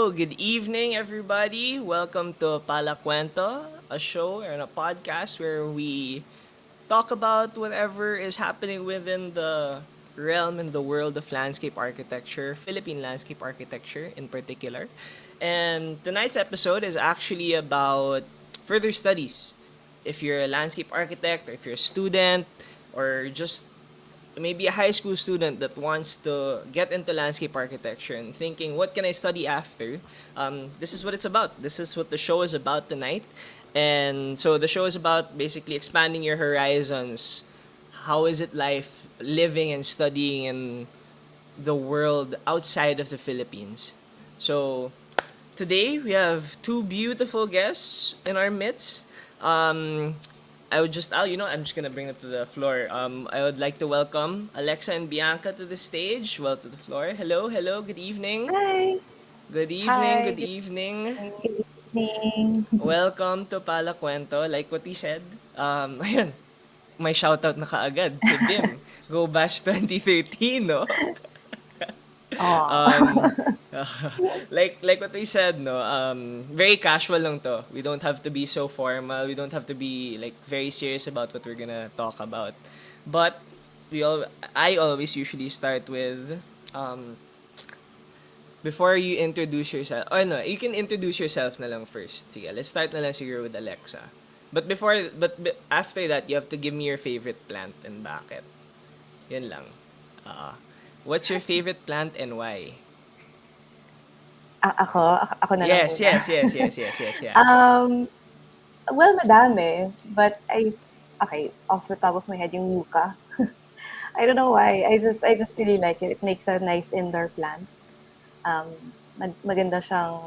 Good evening, everybody. Welcome to PALAKwento, a show and a podcast where we talk about whatever is happening within the realm and the world of landscape architecture, Philippine landscape architecture in particular. And tonight's episode is actually about further studies. If you're a landscape architect, or if you're a student, or just maybe a high school student that wants to get into landscape architecture and thinking, what can I study after? This is what it's about. This is what the show is about tonight. And so the show is about basically expanding your horizons. How is it life living and studying in the world outside of the Philippines? So today we have two beautiful guests in our midst. Um, I'm just gonna bring them to the floor. I would like to welcome Alexa and Bianca to the stage. Well, to the floor. Hello, hello. Good evening. Hi. Good evening. Hi, Good good evening. evening. Welcome to PALAKwento. Like what he said. Ayun. May shoutout na kaagad si Bim. Go Bash 2013, no? um, Oh. like what we said, no, very casual lang to. We don't have to be so formal. We don't have to be like very serious about what we're gonna talk about. But I always usually start with um, before you introduce yourself. Oh no, you can introduce yourself na lang first. Sige, let's start na lang siguro with Alexa. After that, you have to give me your favorite plant and bakit. Yan lang. Uh, what's your favorite plant and why? Ako na lang Yes, muna. yes, yes, yes, yes, yes, yeah. Um, well, madami, but okay, off the top of my head, yung yucca. I don't know why. I just really like it. It makes a nice indoor plant. Maganda siyang,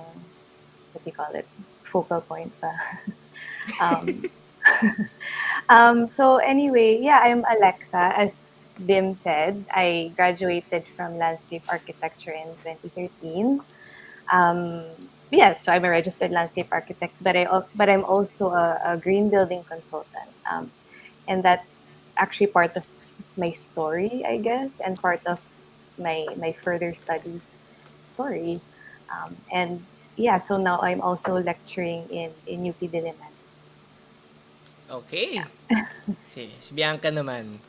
what do you call it? Focal point pa. Um, so anyway, yeah, I'm Alexa. As Bim said, I graduated from landscape architecture in 2013. Um, yes, so I'm a registered landscape architect, but I'm also a green building consultant, and that's actually part of my story, I guess, and part of my further studies story. And yeah, so now I'm also lecturing in UP Diliman. Okay. Si Bianca naman.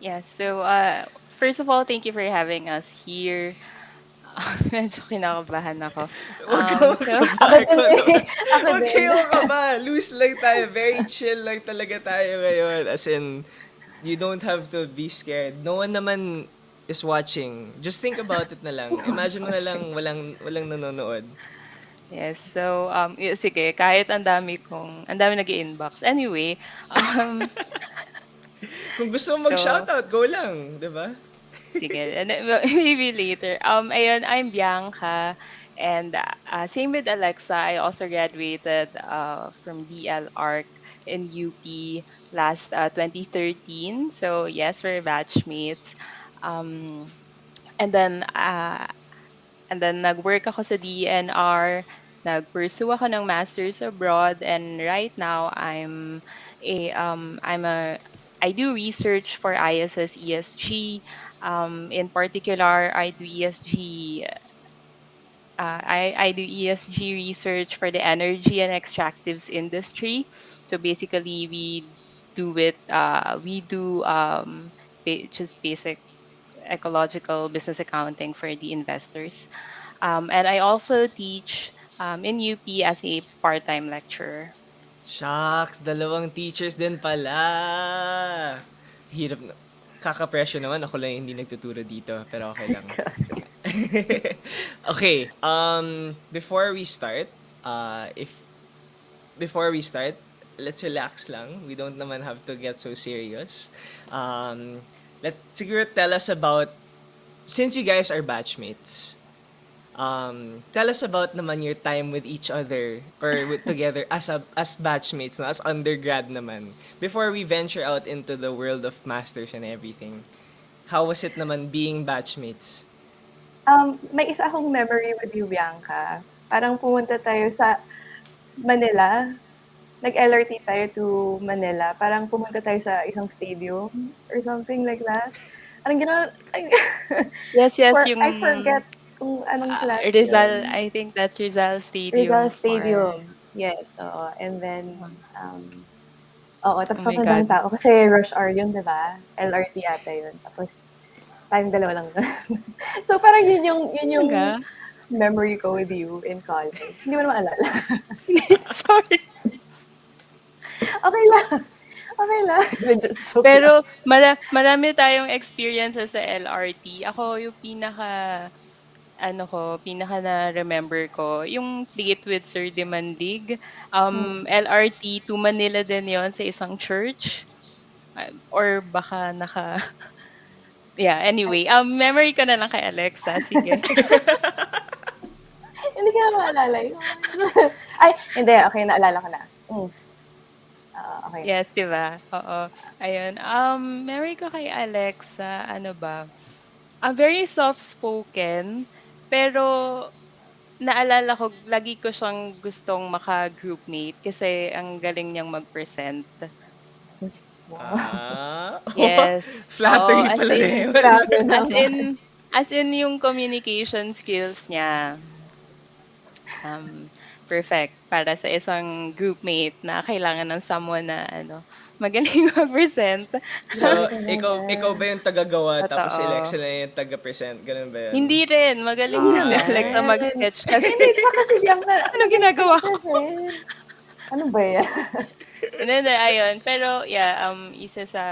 Yeah, so first of all, thank you for having us here. Medyo kinakabahan ako. Huwag ka So, Ako makabahan ko din naman. eh. Ako Huwag din. kayo kaba. Loose lang tayo. Very chill lang talaga tayo ngayon. As in, you don't have to be scared. No one naman is watching. Just think about it na lang. No one's Imagine mo na watching. lang walang nanonood. yes, so sige, kahit ang dami nag-inbox. Anyway, um Kung gusto mo so mag-shoutout, go lang. 'Di ba? sige, and then, maybe later. Ayun, I'm Bianca, and same with Alexa. I also graduated from L.Arch in UP last 2013. So yes, we're batchmates. Um, and then nag-work ako sa DNR, nag-pursue ako ng masters abroad, and right now I'm a I do research for ISS ESG. In particular, I do ESG research for the energy and extractives industry. So basically, we do just basic ecological business accounting for the investors. And I also teach in UP as a part-time lecturer. Shucks, dalawang teachers din pala. Hirap na. Kaka-pressure naman. Ako lang yung hindi nagtuturo dito. Pero okay lang. Okay. Before we start, if before we start, let's relax lang. We don't naman have to get so serious. Um, siguro tell us about, since you guys are batchmates, tell us about naman your time with each other or with together as batchmates, no? As undergrad naman. Before we venture out into the world of masters and everything. How was it naman being batchmates? May isa akong memory with you, Bianca. Parang pumunta tayo sa Manila. Nag-LRT tayo to Manila. Parang pumunta tayo sa isang stadium or something like that. Anong ginawa? Yes, yes, I yung forget. kung anong class Rizal, yun. I think that's Rizal Rizal Stadium Stadium. Farm. Yes, oo. And then, Oh oo, oh tapos my sobrang God. daming tao kasi rush hour yun, 'di ba? LRT yata yun. Tapos tayong dalawa lang dun. So, parang yun yung Talaga? memory ko with you in college. Hindi mo na maalala? Sorry. Okay lang, okey lang. Joke lang. Pero marami tayong experiences sa LRT. Ako yung ano ko, pinaka na-remember ko, yung Play with Sir Demandig. Hmm. LRT to Manila din yon sa isang church. Or baka yeah, anyway. Memory ko na lang kay Alexa. Sige. Hindi ko na maalala yun. Ay, hindi, okey naalala ko na. Oo, okey. Yes, 'di ba? Oo. Ayun. Memory ko kay Alexa, ano ba? Very soft-spoken, pero naalala ko lagi ko siyang gustong maka-groupmate kasi ang galing niyang mag-present. Wow, Ah, Yes. Oo, flattery pala na yun. grabe as naman. in as in yung communication skills niya, um, perfect para sa isang groupmate na kailangan ng someone na ano, magaling mag-present. So, Grabe ikaw ba naman. yung taga-gawa tapos si Totoo. Alexa na yung taga-present? Ganun ba yun? Hindi rin, magaling Hindi din si Ah. Alexa naman. mag-sketch kasi Hindi, tsaka si Bianca anong magaling ginagawa ko? mag-present. Ano ba yan? Hindi, ayun. Pero yeah, isa sa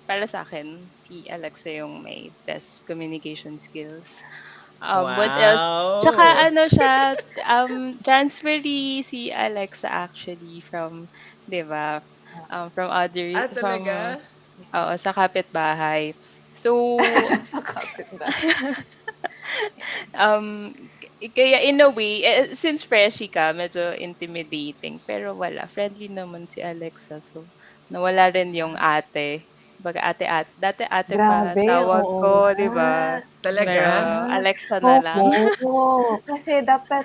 para sa akin si Alexa yung may best communication skills. What else? Wow! Tsaka ano siya, transferee si Alexa actually from, 'di ba, from Ah, from, talaga? oo, sa kapitbahay. So, Sa kapitbahay. Um, kaya in a way, since freshie ka, medyo intimidating. Pero wala, friendly naman si Alexa. So, nawala rin yung ate. Baga ate-ate. Dati ate pa Grabe, tawag oo ko, nga. di ba? Oo Pero Talaga? nga. Alexa na lang. Oo, kasi dapat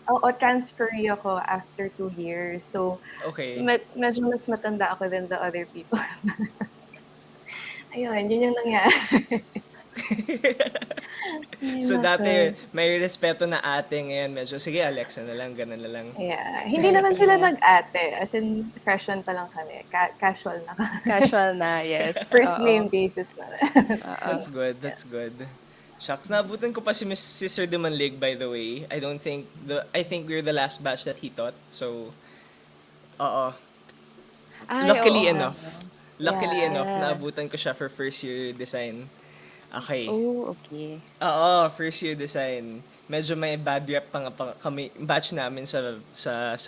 oo, transferee ako after 2 years. So, Okay. medyo mas matanda ako than the other people. Ayun, yun yung nangyari. Ay, So naku. dati may respeto na ate, ngayon medyo sige Alexa na lang, ganun na lang. Yeah, hindi naman sila Yeah. nag-ate, as in freshen pa lang kami, casual na kami. Casual na, yes. First name Oo. basis na. Oo. That's good, Yeah. that's good. Shucks, naabutan ko pa si Miss Sister de Manlig, by the way. I think we're the last batch that he taught. So, oo. Ay, oo Luckily nga, enough. 'no? Luckily Yeah. enough, Yeah. naabutan ko siya for first year design. Okay. Oh, okay. Oo, first year design. Medyo may bad rep kami, batch namin sa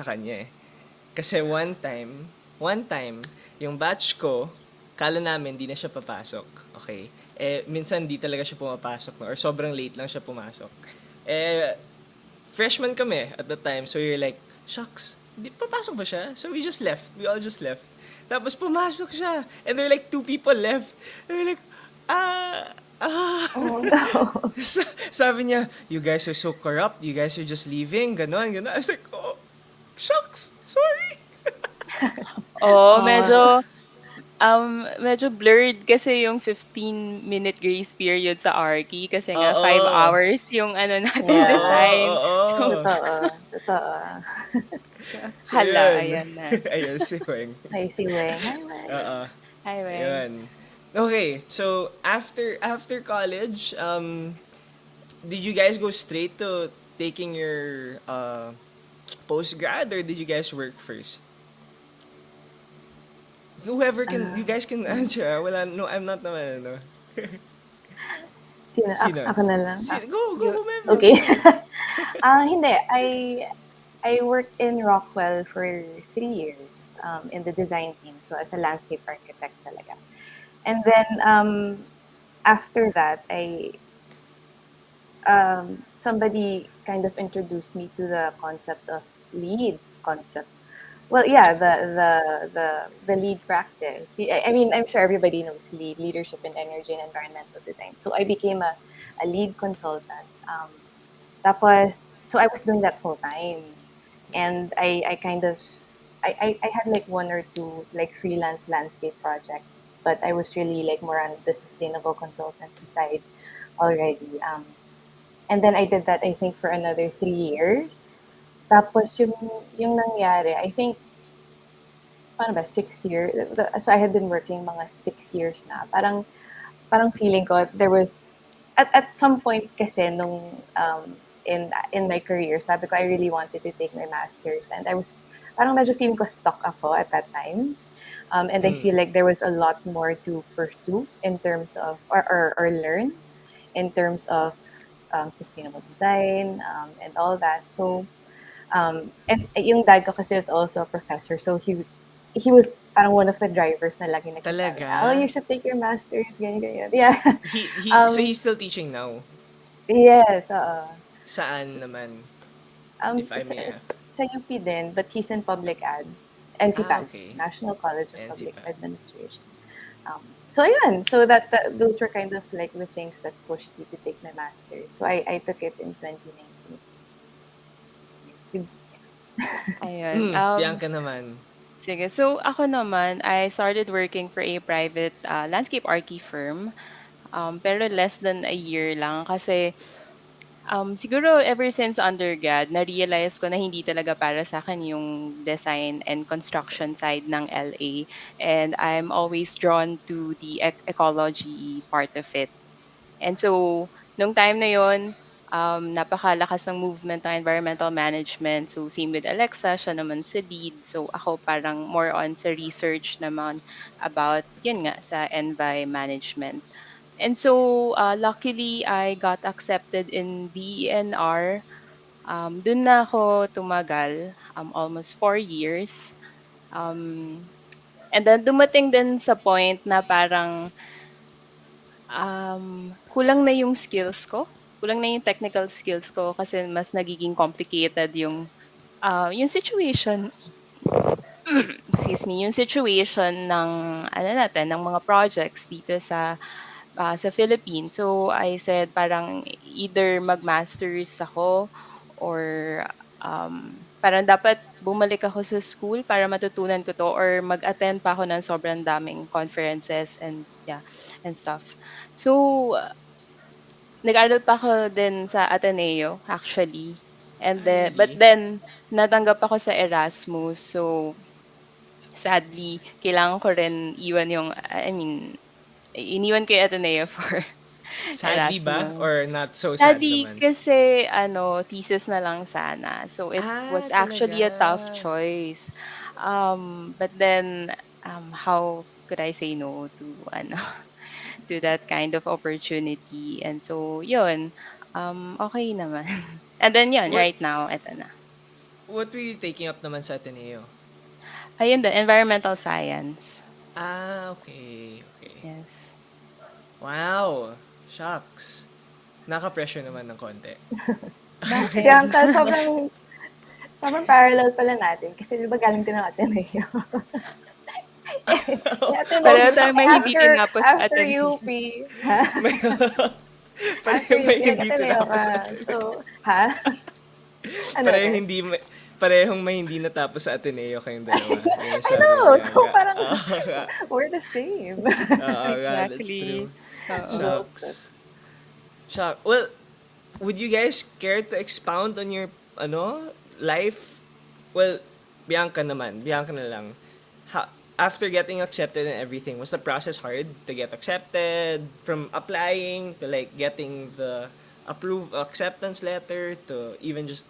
kanya eh. Kasi one time, yung batch ko, kala namin di na siya papasok. Okay. Minsan di talaga siya pumapasok, no? Or sobrang late lang siya pumasok. Eh, freshman kami at the time, so you're like, shucks, di papasok ba siya? So we just left. We all just left. Tapos pumasok siya. And there were like two people left. And we're like, ah, ah. Oh, no. Sabi niya, you guys are so corrupt. You guys are just leaving. Ganon, ganon. I was like, oh, shucks, sorry. Oo, Oh, medyo blurred kasi yung 15-minute grace period sa Arky kasi nga 5 Oo. hours yung ano natin Oo, design. yeah. So, oo. Totoo, totoo. So, hala, yun. ayan na. Ayun, si Weng. Hi, si Weng. Hi, Weng. Oo. Hi, Weng. Ayun. Okay, so after college, did you guys go straight to taking your post grad, or did you guys work first? Whoever can, you guys can Sino? answer. Wala, no, I'm not naman, ano. Sino? Sino? Ako na lang. Go, Go. whomever. Okay. Hindi. I worked in Rockwell for 3 years in the design team. So as a landscape architect talaga. And then after that, somebody kind of introduced me to the concept of lead concept. Well, yeah, the lead practice. I mean, I'm sure everybody knows leadership in energy and environmental design. So I became a lead consultant. Tapos, so I was doing that full time. And I kind of, I had like one or two like freelance landscape projects, but I was really like more on the sustainable consultancy side already. And then I did that, I think, for another 3 years. Tapos yung nangyari, I think, paano ba, 6 years. So I had been working mga 6 years na. Parang feeling ko there was at some point kasi nung in my career, sabi ko I really wanted to take my masters, and I was parang medyo feeling ko stuck ako at that time. And I Mm. feel like there was a lot more to pursue in terms of or learn in terms of sustainable design, and all that. So and yung dad ko kasi is also a professor, so he was parang one of the drivers na lagi nagsasabi na, oh, you Talaga? should take your masters, ganyan, ganyan. Yeah. So um, he's still teaching now? yes, Saan naman, if I sa, may ask? sa UP din, but he's in public ad, Ah, NCPAD, okay. National College of Public NCPAD. Administration. So yun, so that those were kind of like the things that pushed me to take my masters. So I took it in 2019. So, Ayun. Bianca naman. Sige. So, ako naman, I started working for a private landscape archi firm. Pero less than a year lang kasi siguro ever since undergrad, na-realize ko na hindi talaga para sa akin yung design and construction side ng LA. And I'm always drawn to the ecology part of it. And so, nung time na yon, napakalakas ng movement ng environmental management. So, same with Alexa, siya naman si lead. So, ako parang more on sa research naman about, yun nga, sa envi management. And so, luckily, I got accepted in DENR. Doon na ako tumagal, almost 4 years. Um, and then dumating din sa point na parang kulang na yung skills ko. Kulang na yung technical skills ko kasi mas nagiging complicated yung situation, excuse me, yung situation ng ano natin, ng mga projects dito sa Philippines. So I said parang either mag-masters ako or parang dapat bumalik ako sa school para matutunan ko 'to or mag-attend pa ako ng sobrang daming conferences and yeah, and stuff. So nag-aral pa ako din sa Ateneo actually, and Ah, then but really? then natanggap ako sa Erasmus. So, sadly kailangan ko rin iwan yung I mean, iniwan ko yung Ateneo for Sadly ba? Or Erasmus. not so sad Sadly naman? kasi ano, thesis na lang sana. So, it Ah, was talaga. actually a tough choice. But then, how could I say no to ano, to that kind of opportunity? And so, yun, okay naman. And then yun, What right now, eto na. what were you taking up naman sa Ateneo? Ayun din, environmental science. Ah, okay. Okay. Yes. Wow! Shucks. Naka-pressure naman ng konti. Bakit? Bianca, sobrang parallel pala natin kasi di ba galing din ng Ateneo. Yung Ateneo, Pareho tayo may hindi tinapos sa after Ateneo. UP, ha? May After pareho may UP, hindi nag-Ateneo ka. tinapos sa Ateneo. So, ha? Ano Parehong ulit? hindi parehong may hindi natapos sa Ateneo kayong dalawa. Yun yung I sabi ni know! So, Bianca. parang, Oo nga. we're the same. Oo nga, that's true. Exactly. Oo. Joke. Shucks. Well, would you guys care to expound on your life? Well, Bianca na lang. After getting accepted and everything, was the process hard to get accepted, from applying to like getting the approved acceptance letter to even just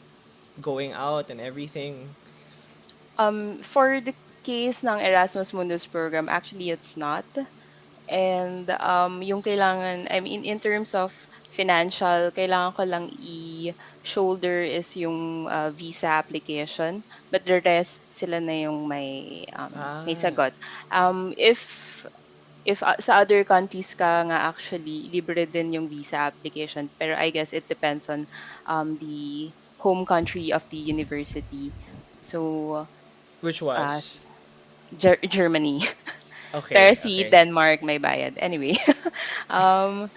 going out and everything? For the case ng Erasmus Mundus program, actually it's not. And yung kailangan, I mean, in terms of financial, kailangan ko lang i-shoulder is yung visa application. But the rest, sila na yung may Ah, sagot. If sa other countries ka nga actually, libre din yung visa application. Pero I guess it depends on the home country of the university. So, which was? Germany. Pero Okay, si okay. Denmark may bayad. Anyway, um,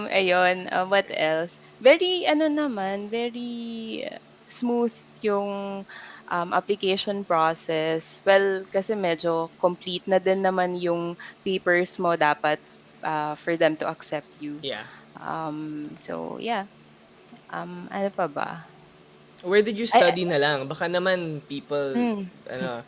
ayun, what else? Very, ano naman, very smooth yung application process. Well, kasi medyo complete na din naman yung papers mo dapat for them to accept you. Yeah. So, yeah. Ano pa ba? Where did you Ay, study na lang? Baka naman people, hmm. ano,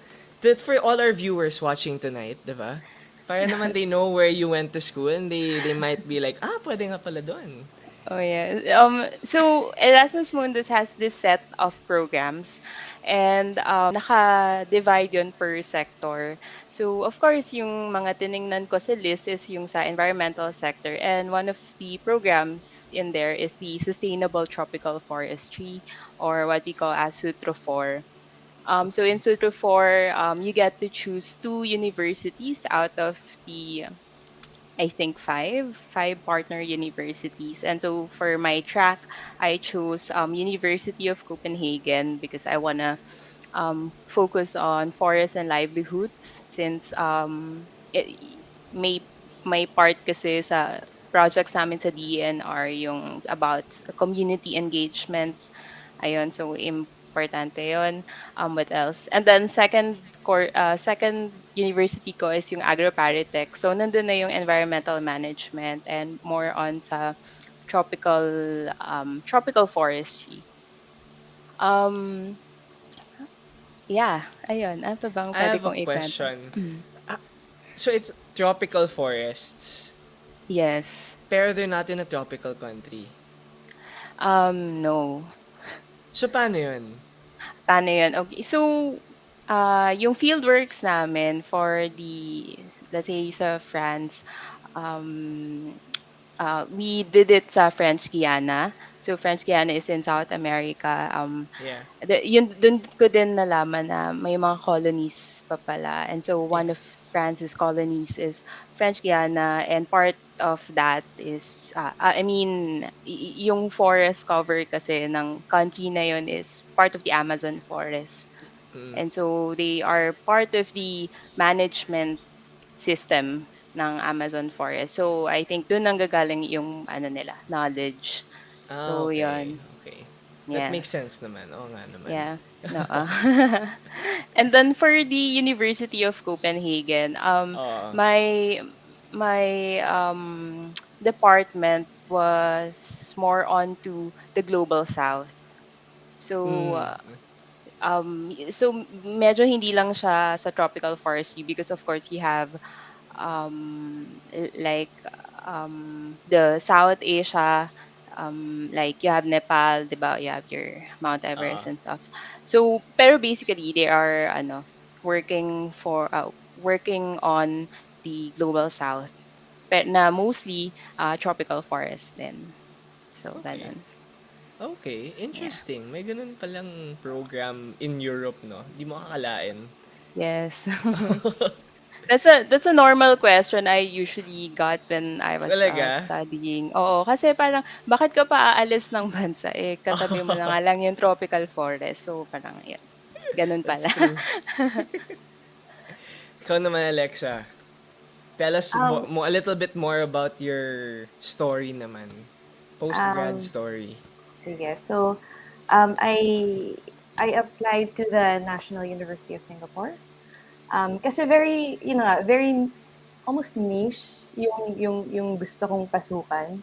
for all our viewers watching tonight, di ba? Para naman they know where you went to school and they might be like, pwede nga pala doon. Oh yeah. So Erasmus Mundus has this set of programs, and naka-divide yun per sector. So of course, yung mga tiningnan ko sa list is yung sa environmental sector, and one of the programs in there is the Sustainable Tropical Forestry, or what we call as Sutro 4. So in Sutro 4, you get to choose two universities out of the, I think, five partner universities. And so for my track, I chose University of Copenhagen because I wanna focus on forest and livelihoods, since may may part kasi sa projects namin sa DNR yung about community engagement. Ayun, so importante yun. What else? And then second university ko is yung AgroParitech. So nandun na yung environmental management and more on sa tropical tropical forestry. Um yeah, ayun. Ano pa bang I pwede have a kong ikwento? question. Mm. Ah, so it's tropical forests, Yes. pero they're not in a tropical country. No. So paano yun? Paano yun? Okay. So, yung fieldworks namin for the, let's say, sa France, um, we did it sa French Guiana. So, French Guiana is in South America. Yeah. Yun, dun ko din nalaman na may mga colonies pa pala. And so, Yeah. one of France's colonies is French Guiana, and part of that is, I mean, yung forest cover kasi ng country na yun is part of the Amazon forest. Mm. And so, they are part of the management system ng Amazon forest. So, I think dun nanggagaling yung ano nila, knowledge. So, Okay. yun. Okay. That Yeah. makes sense naman. Oo nga naman. Yeah. No. And then for the University of Copenhagen, Oo. my department was more on to the global south. So Mm. medyo hindi lang siya sa tropical forestry, because of course you have like the South Asia, like you have Nepal, 'di ba? You have your Mount Oo. Everest and stuff. So pero basically they are ano, working on the global south. Pero na mostly tropical forest din. So Okay. ganun. Okay. Yeah. Interesting. May ganun palang program in Europe, no? Di mo akalain. Yes. That's a normal question I usually got when I was Talaga? studying. Oo, kasi parang bakit ka pa aalis ng bansa, eh katabi mo na nga lang yung tropical forest. So parang yun, ganun That's pala. true. Ikaw naman, Alexa. Tell us Um, a little bit more about your story naman. Post-grad um, story. Sige. So, um, I I applied to the National University of Singapore. Kasi very, very almost niche yung gusto kong pasukan.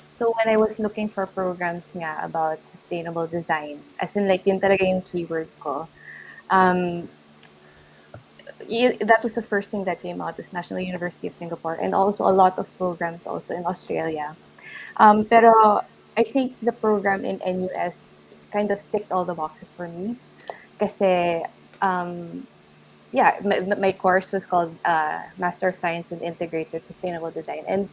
So when I was looking for programs nga about sustainable design, as in like yun talaga yung keyword ko, um, that was the first thing that came out was National University of Singapore, and also a lot of programs also in Australia. Pero I think the program in NUS kind of ticked all the boxes for me. Kasi, um, yeah, my course was called Master of Science in Integrated Sustainable Design. And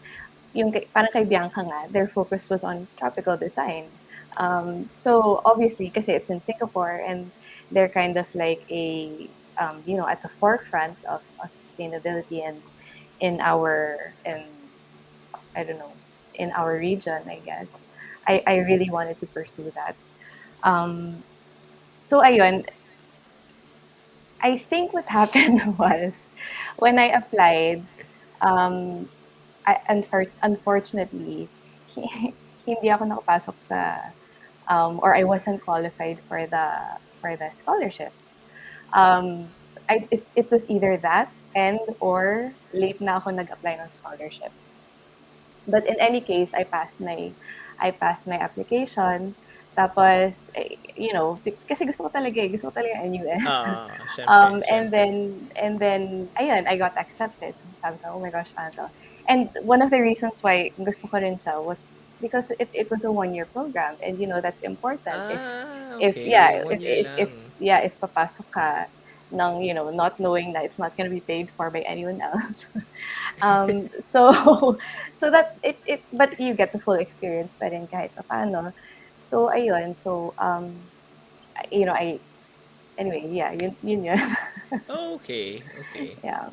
parang kay Bianca nga, their focus was on tropical design. So obviously, kasi it's in Singapore and they're kind of like at the forefront of sustainability and in I don't know, in our region, I guess. I really wanted to pursue that. Um, so ayun, I think what happened was when I applied, um, unfortunately, hindi ako nakapasok or I wasn't qualified for the scholarships. It was either that and or late na ako nag-apply ng scholarship. But in any case, I passed my application. Tapos, kasi gusto ko talaga NUS. Syempre, And syempre. then, ayun, I got accepted. So sabi ko, oh my gosh, paano to? And one of the reasons why gusto ko rin siya was because it was a 1 year program, and that's important. If Okay. yeah, 1 year if lang. yeah, if papasok ka ng, not knowing that it's not going to be paid for by anyone else. So so that but you get the full experience pa rin kahit paano. So ayun, so I anyway, yeah, yun. Okay, okay. Yeah.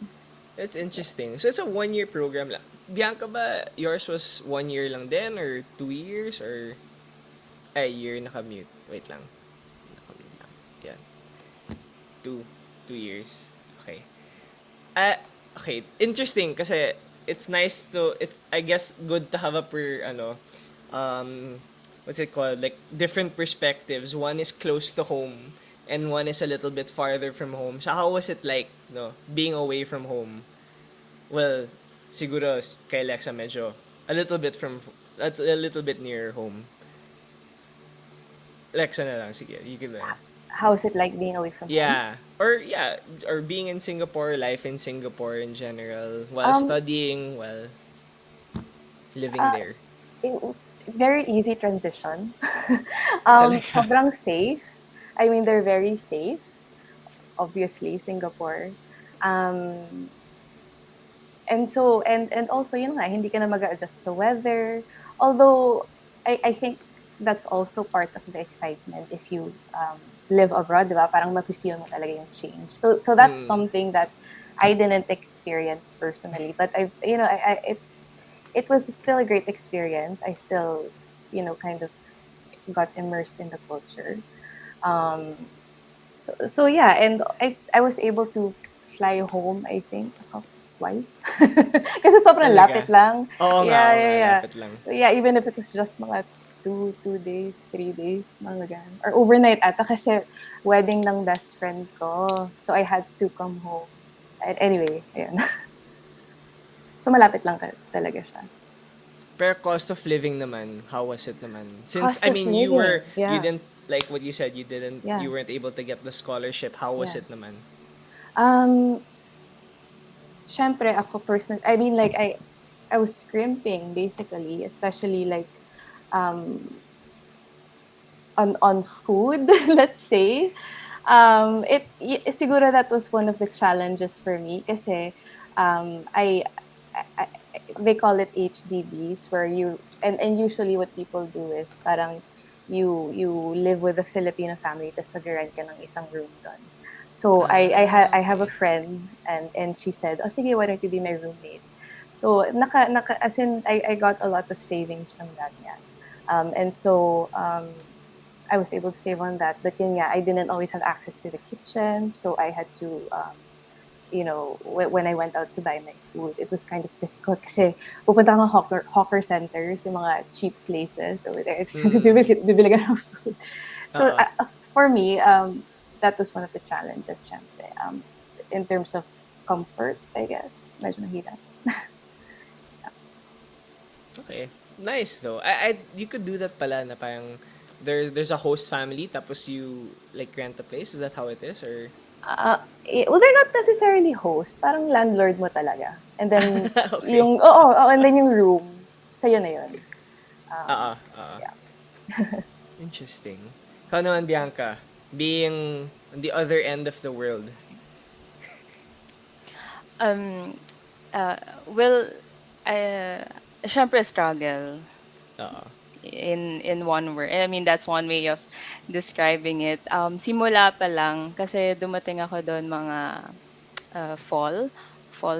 That's interesting. So it's a 1 year program lang. Bianca ba, yours was 1 year lang din or 2 years or ay, year na-commute? Wait lang. Na-commute lang. Yan. Two. 2 years. Okay. Ah, okay. Interesting kasi it's nice to, it's, I guess, good to have a what's it called? Like, different perspectives. One is close to home and one is a little bit farther from home. So how was it like, no, being away from home? Well, siguro kay Lexa medyo a little bit a little bit near home. Lexa na lang, sige. You can How's it like being away from home? Yeah. Or yeah, or being in Singapore, life in Singapore in general, while Um, studying, while living uh, there. it was very easy transition. Talaga. Sobrang safe. I mean, they're very safe. Obviously, Singapore. Um, and also, yun nga, hindi ka na mag-adjust sa weather. Although, I think that's also part of the excitement if you live abroad, di ba? Parang mafe-feel mo talaga yung change. So that's Mm. something that I didn't experience personally, but it was still a great experience. I still, kind of got immersed in the culture. Um, so yeah, and I was able to fly home, I think, twice. Kasi sobrang lapit Talaga. lang. Oo nga, Yeah. lapit lang. Yeah, even if it was just mga 2 days, 3 days, mga ganun. Or overnight ata kasi wedding ng best friend ko. So I had to come home. And anyway, ayun. So malapit lang talaga siya. Pero cost of living naman, how was it naman? Since, Cost I of mean, you living, yeah. didn't, like what you said, Yeah. you weren't able to get the scholarship. How was Yeah. it naman? Um, Syempre ako I mean, like, I was scrimping basically, especially like um on food, let's say. Siguro that was one of the challenges for me kasi I they call it HDBs, where and usually what people do is parang you live with a Filipino family tapos mag-rent ka ng isang room doon. So I have a Okay. friend, and she said, "Oh sige, why don't you be my roommate?" So naka as in I got a lot of savings from that, yeah. And so I was able to save on that. But yun, yeah, I didn't always have access to the kitchen, so I had to when I went out to buy my food, it was kind of difficult kasi pupunta ka ng hawker centers, yung mga cheap places over there. It's Mm. bibili ka ng food. So Oo. for me, that was one of the challenges, syempre. In terms of comfort, I guess, medyo mahirap. Okay. Nice though. You could do that pala na parang there's a host family tapos you like rent a place. Is that how it is or Well, they're not necessarily host, parang landlord mo talaga. And then okay. and then yung room, sa'yo na yun. Oo, oo. Yeah. Interesting. Ikaw naman, Bianca, being on the other end of the world. Um, uh, well, uh, syempre struggle Oo. in one word. I mean, that's one way of describing it. Simula pa lang kasi dumating ako doon mga fall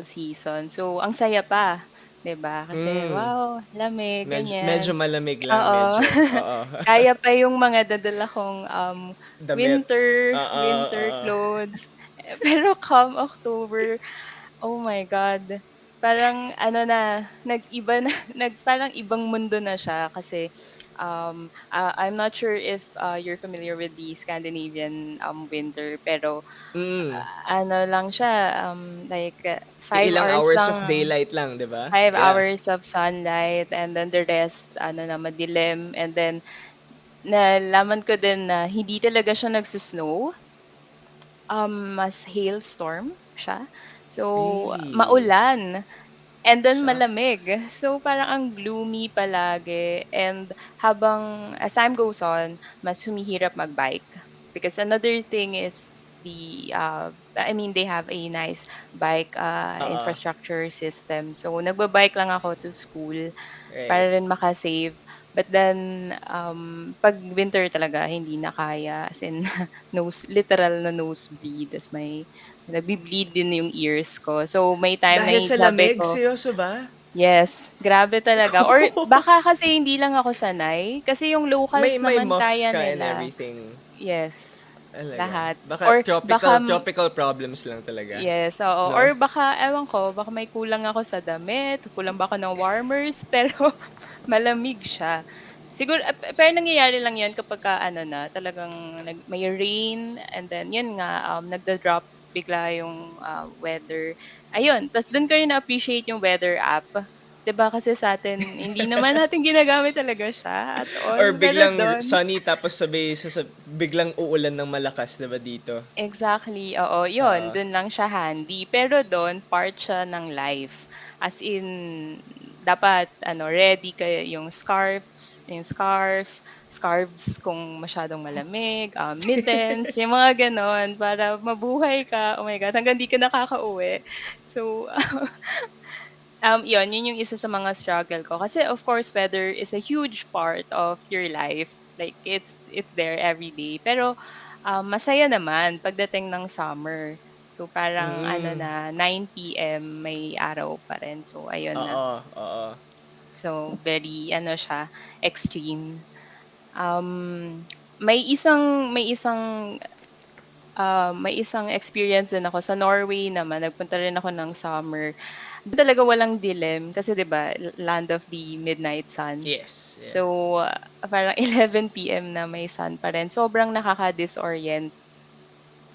season. So, ang saya pa, 'di ba? Kasi Mm. wow, lamig, Medyo ganyan. malamig lang, Oo. medyo. Oo. Kaya pa yung mga dadala kong Damit. Oo, winter oo. clothes. Pero come October, oh my God. Parang ano na, nag-iba na, parang ibang mundo na siya kasi I'm not sure if you're familiar with the Scandinavian winter, pero Mm. ano lang siya, like five Ilang hours hours of lang, daylight lang, 'di ba? five Yeah. hours of sunlight, and then the rest ano na madilim, and then nalaman ko din na hindi talaga siya nagso-snow, mas hailstorm siya. So, Really? maulan. And then Shucks. malamig. So parang ang gloomy palagi, and habang as time goes on, mas humihirap mag-bike. Because another thing is I mean, they have a nice bike Oo. infrastructure system. So nagba-bike lang ako to school Right. para rin maka-save. But then, 'pag winter talaga hindi na kaya, as in literal na nosebleed, ta's nagbi-bleed din yung ears ko. So may time na Dahil sa sabi lamig? ko, Seryoso ba? yes, grabe talaga, or baka kasi hindi lang ako sanay, kasi yung locals may naman muffs kaya ka and nila. everything. Yes, Talaga. lahat. Baka Or baka tropical problems lang talaga. yes, oo. No? Or baka ewan ko, baka may kulang ako sa damit, kulang ba ako ng warmers, pero malamig siya. Siguro pero nangyayari lang 'yun kapagka ano na, talagang may rain, and then 'yun nga, nagda-drop bigla yung, weather. Ayun, ta's dun ko rin na-appreciate yung weather app. 'Di ba kasi sa'tin hindi naman natin ginagamit talaga siya at Or all, pero biglang dun sunny tapos biglang uulan ng malakas, 'di ba dito? exactly, oo, yun Oo. dun lang siya handy. Pero dun part siya ng life. As in, dapat ano, ready ka scarves kung masyadong malamig, mittens, yung mga gano'n para mabuhay ka. Oh my God, hanggang di ka nakakauwi. So, yun yung isa sa mga struggle ko. Kasi of course, weather is a huge part of your life. Like it's there every day. Pero masaya naman pagdating ng summer. So parang ano Mm. na 9 PM may araw pa rin. So ayun na. Oo, oo. So very ano siya, extreme. May isang experience din ako sa Norway naman. Nagpunta rin ako ng summer. Dun talaga walang dilim kasi 'di ba, land of the midnight sun. Yes, yeah. So, parang 11 PM na may sun pa rin. Sobrang nakaka-disorient,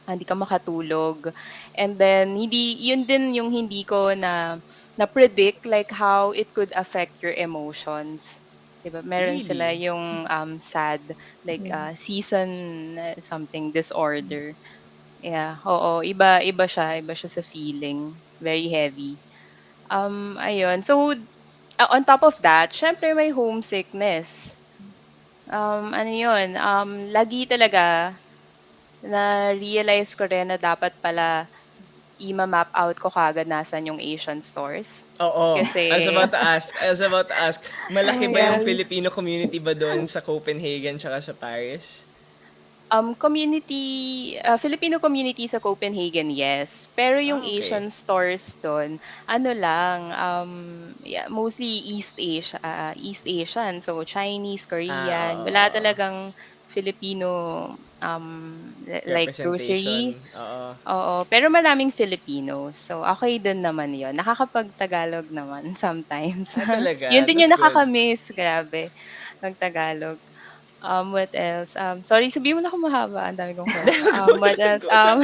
hindi ka makatulog. And then yun din yung hindi ko na-predict, like how it could affect your emotions. 'Di ba meron sila Really? yung, sad, like, Mm. season something disorder. Yeah, oo, iba siya sa feeling, very heavy. Ayun. So, on top of that, siyempre may homesickness. Ano 'yun, lagi talaga na-realize ko rin na dapat pala ima-map out ko kaagad nasaan yung Asian stores. Oo. Kasi I was about to ask, Oh malaki my ba yung God. yes. Filipino community ba doon sa Copenhagen tsaka sa Paris? Filipino community sa Copenhagen, yes. Pero yung Ah, okay. Asian stores dun, ano lang, yeah, mostly East Asian. So, Chinese, Ah, Korean, oo, wala oo. talagang Filipino, like grocery. Representation. Oo. Oo, pero maraming Filipino. So, okey din naman yon. Nakakapag-Tagalog naman sometimes. Ah, Yun talaga? din That's yung good. nakaka-miss, grabe, mag-Tagalog. What else? Sorry, sabihin mo na kung mahaba, ang dami kong kwento. Go What lang, else? go lang.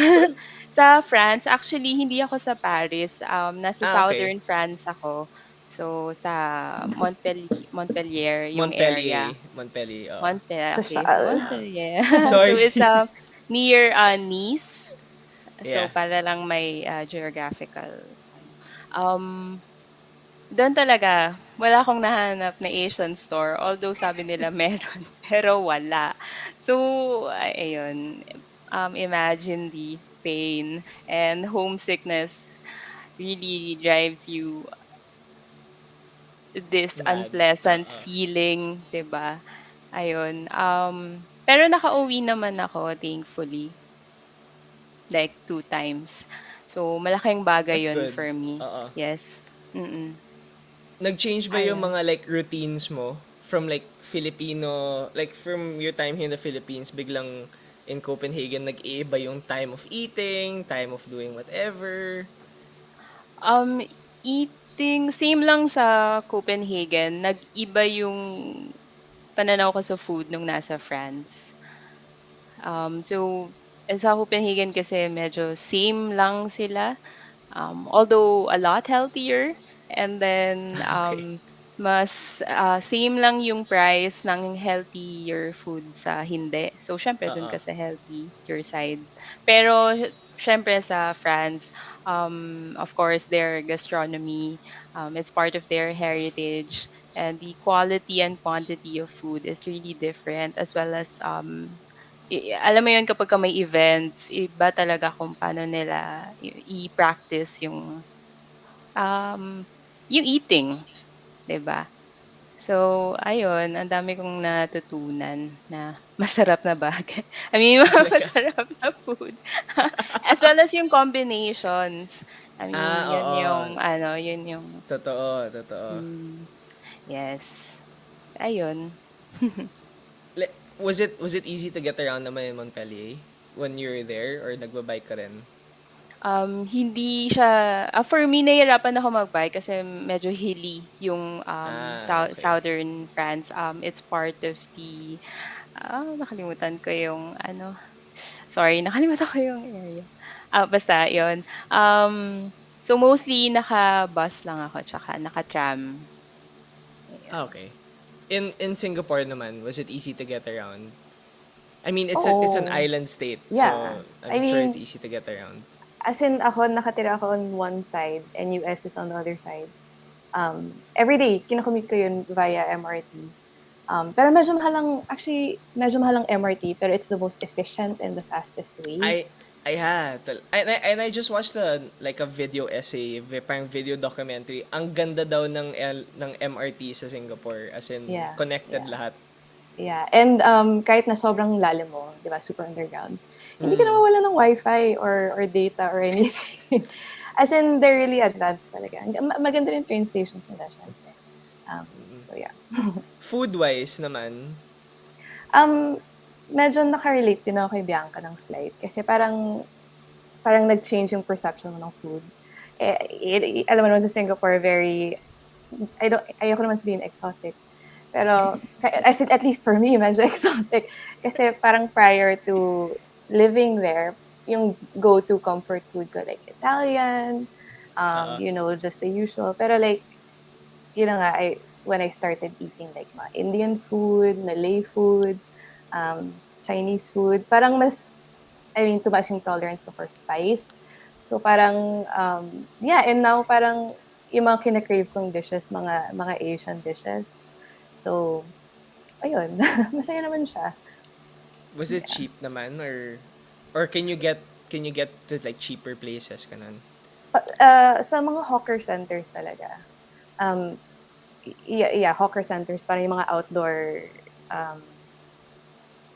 Sa France, actually hindi ako sa Paris, nasa Ah, okay. southern France ako. So, sa Montpellier yung area. Montpellier. Montpellier, oo. Okay, so Social. Montpellier. Sorry. So, it's, near, Nice. So, Yeah. para lang may, geographical ano. Um Dun talaga, wala akong nahanap na Asian store, although sabi nila meron, pero wala. So, ayun, imagine the pain and homesickness really drives you this Mad. unpleasant Oo. feeling, 'di ba? Ayun, pero nakauwi naman ako thankfully, like 2 times. So, malaking bagay That's 'yun good. for me. Oo. Yes, mm. Nag-change ba yung Ayun. mga like routines mo from like Filipino, like from your time here in the Philippines, biglang in Copenhagen, nag-iiba yung time of eating, time of doing whatever? Um, Eating same lang sa Copenhagen, nag-iba yung pananaw ko sa food nung nasa France. So, sa Copenhagen kasi medyo same lang sila, although a lot healthier, and then, Okay. mas same lang yung price ng healthier food sa hindi. So, syempre dun Oo. ka sa healthier side. Pero syempre sa France, of course, their gastronomy, it's part of their heritage, and the quality and quantity of food is really different, as well as alam mo yun, kapag ka may events, iba talaga kung paano nila i-practice um, yung eating, 'di ba? So, ayun, ang dami kong natutunan na masarap na bagay. I mean, mga Talaga. masarap na food. As well as yung combinations. I mean, yun yung Oo. ano, yun yung Totoo, totoo. hmm, yes. Ayun. Was it easy to get around naman in Montpellier when you were there or nagbabike ka rin? Hindi siya for me nahihirapan ako mag-bike kasi medyo hilly yung, Okay. southern France. It's part of the nakalimutan ko yung ano, sorry, nakalimutan ko yung area. Basta yun. So mostly naka-bus lang ako tsaka naka-tram, ayun. Okay. In Singapore naman, was it easy to get around? I mean, it's an Oo. island state, Yeah. so I I'm sure it's mean, easy to get around. as in ako, nakatira ako on one side and US is on the other side. Every day, kinakommute ko yun via MRT. Pero medyo mahal ang MRT, pero it's the most efficient and the fastest way. I had and I just watched a video essay, parang video documentary. Ang ganda daw ng MRT sa Singapore, as in Yeah, connected yeah. lahat. Yeah, and kahit na sobrang lalim mo, 'di ba, super underground, hindi ka Mm. nawawalan ng wifi or data or anything. As in, they're really advanced talaga. Maganda rin train stations nila, syempre. So yeah. Food wise naman, Um, Medyo naka-relate din ako kay Bianca ng slight kasi parang nag-change yung perception mo ng food. Alam mo naman sa Singapore, very, ayoko naman sabihin exotic. Pero, at least for me, medyo exotic. Kasi parang prior to living there, yung go-to comfort food ko, like Italian, oo. just the usual. Pero like, yun na nga, when I started eating like mga Indian food, Malay food, Chinese food, parang tumaas yung tolerance ko for spice. So parang, yeah, and now parang yung mga kina-crave kong dishes, mga Asian dishes. So, ayun, masaya naman siya. Was it Yeah. cheap naman, or can you get to like cheaper places kanan? Sa mga hawker centers talaga. Um, yeah, hawker centers, parang yung mga um,